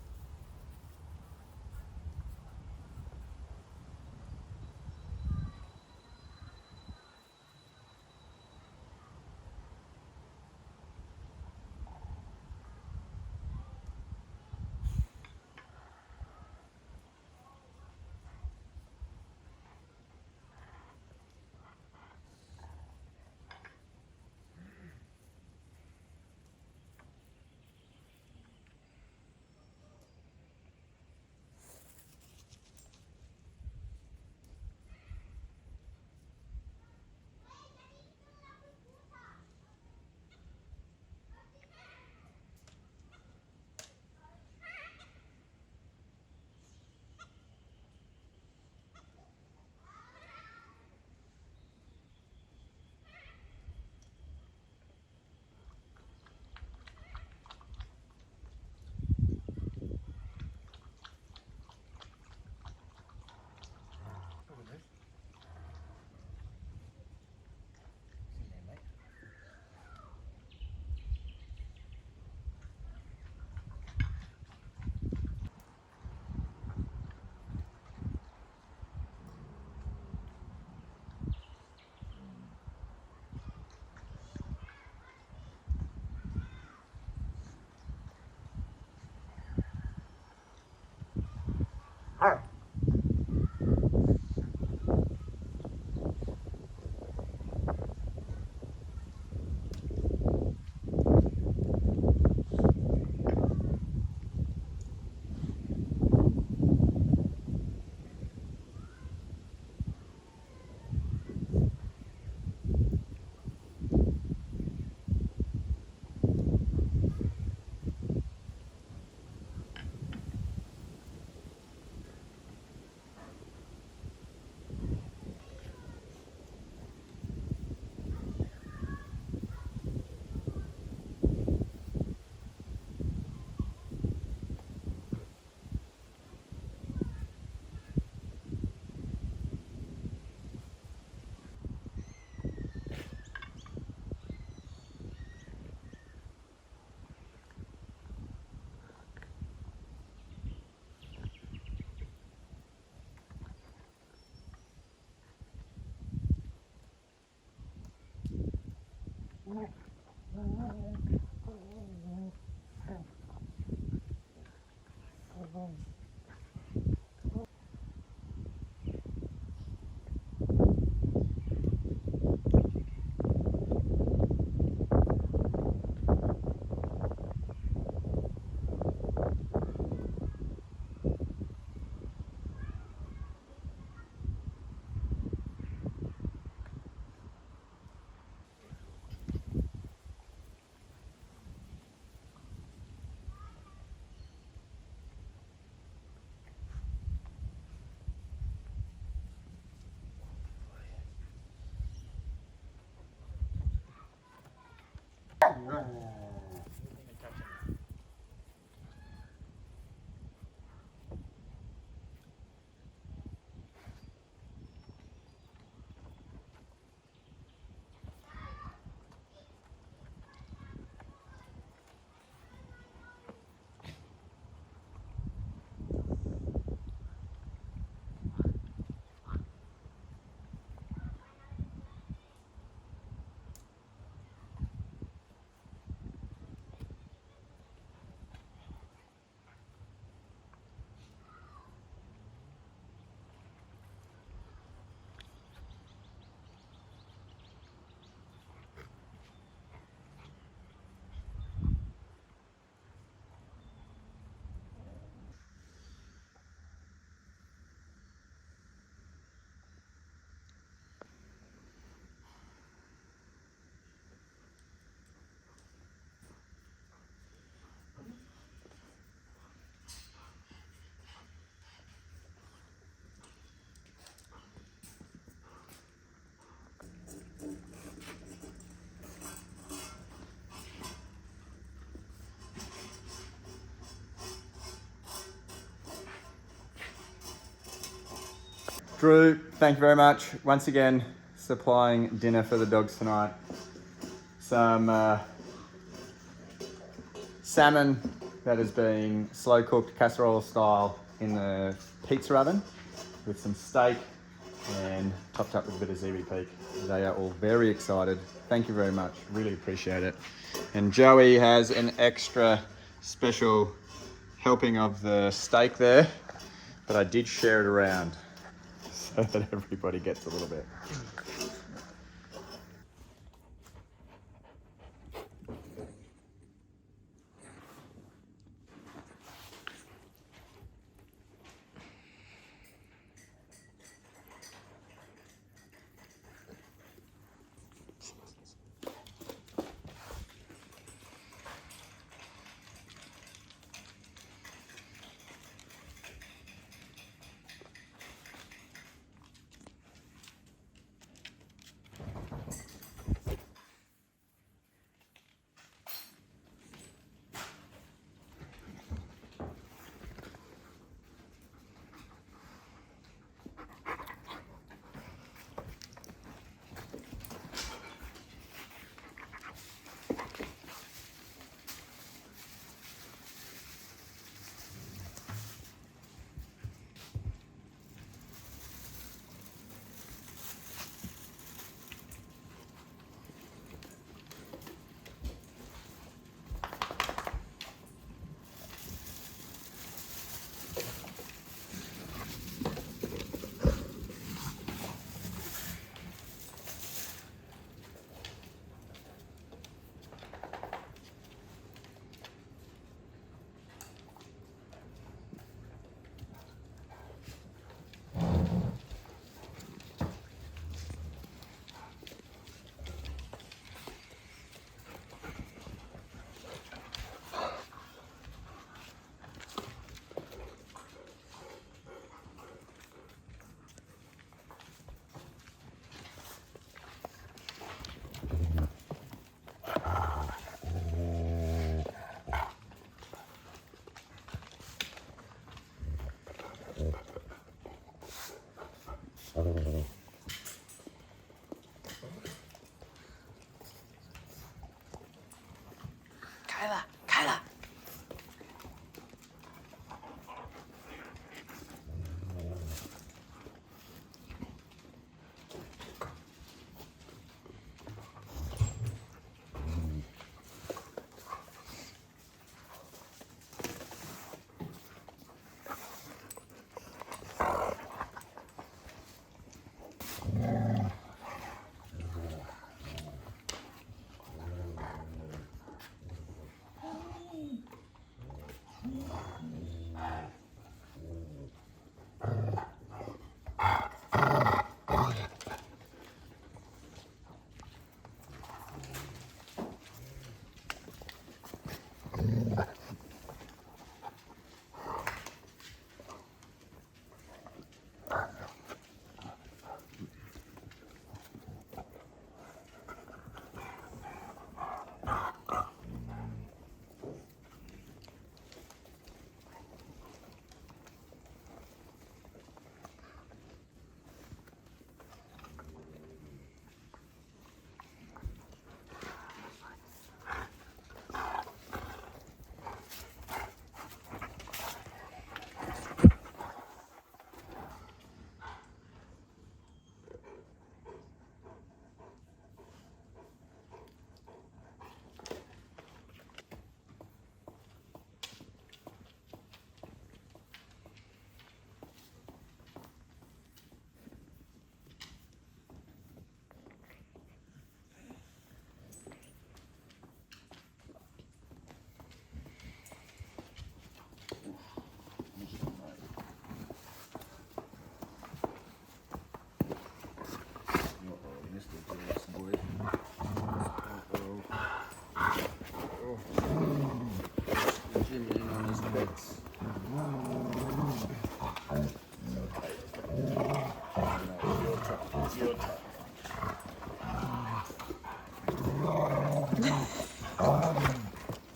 Drew, thank you very much. Once again, supplying dinner for the dogs tonight. Some salmon that has been slow cooked casserole style in the pizza oven with some steak and topped up with a bit of ziti peak. They are all very excited. Thank you very much. Really appreciate it. And Joey has an extra special helping of the steak there, but I did share it around so that everybody gets a little bit. Kyla.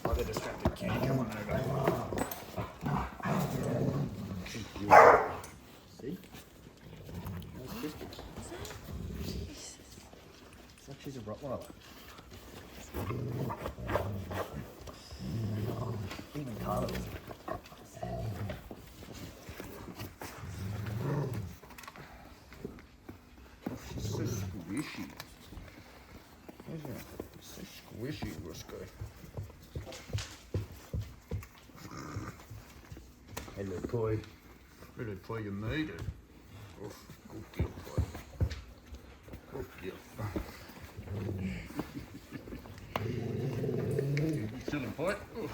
Other distracted Kenny, come on over. See? Nice biscuits. It's like she's a rottweiler. Even Carlos. She's so squishy. Isn't it? So squishy, Roscoe. Hello, boy. Hello, boy, you made it. Oh, good girl, boy. Good girl. You chilling, boy? Oh.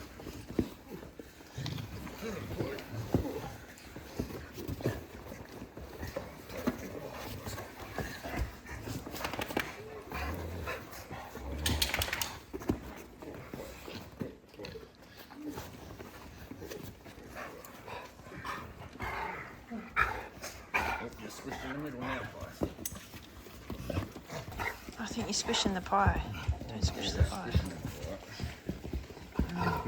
Chilling, boy. You're squished in the middle now, boy. I think you're squishing the pie. Don't squish the pie. Oh,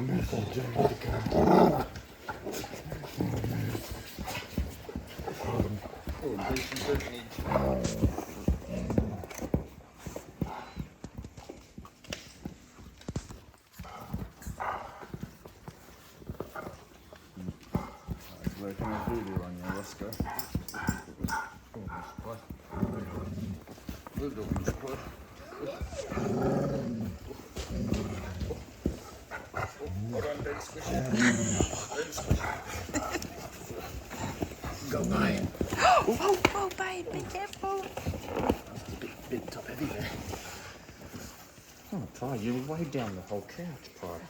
there's some certainly. Working a voodoo on you, Roscoe. Good looking spot. Hold on, don't squish it. Don't squish it. Go, mate. Oh, babe, be careful. That's a bit top heavy there. Oh, Pie, you weighed down the whole couch, Pie.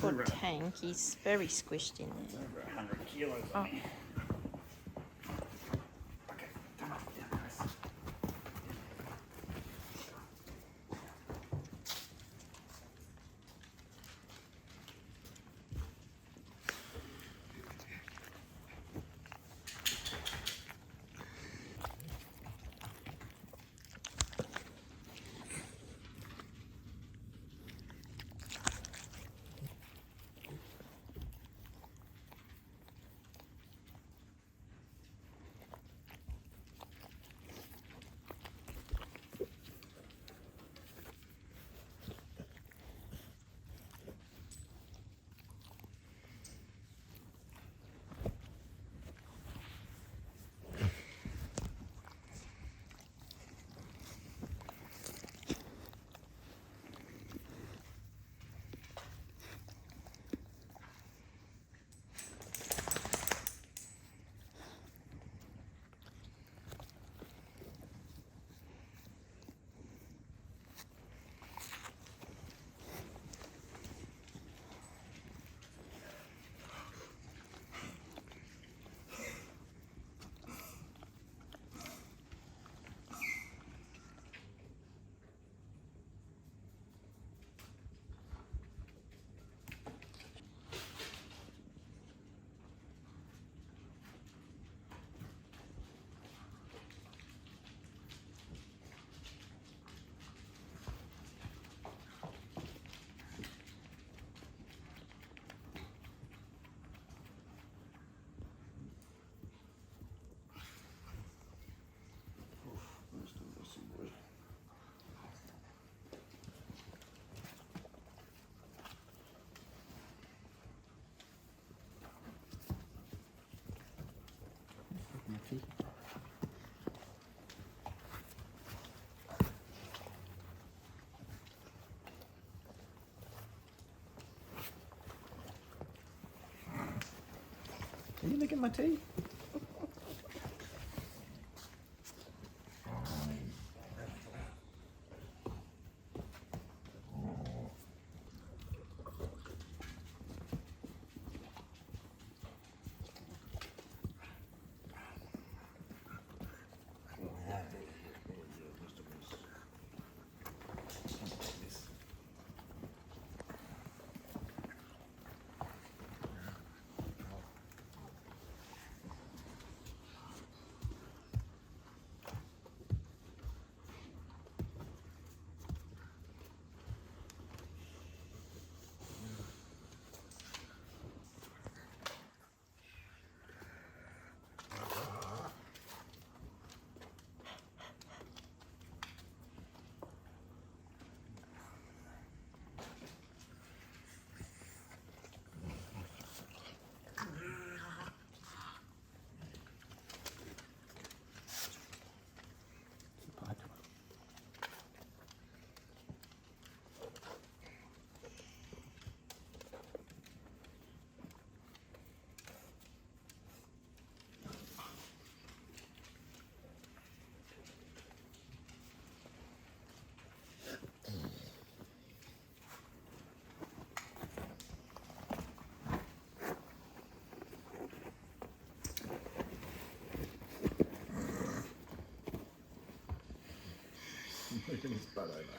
Poor tank, he's very squished in there. Over 100 kilos. Oh. Are you licking my tea? Look at his butt over.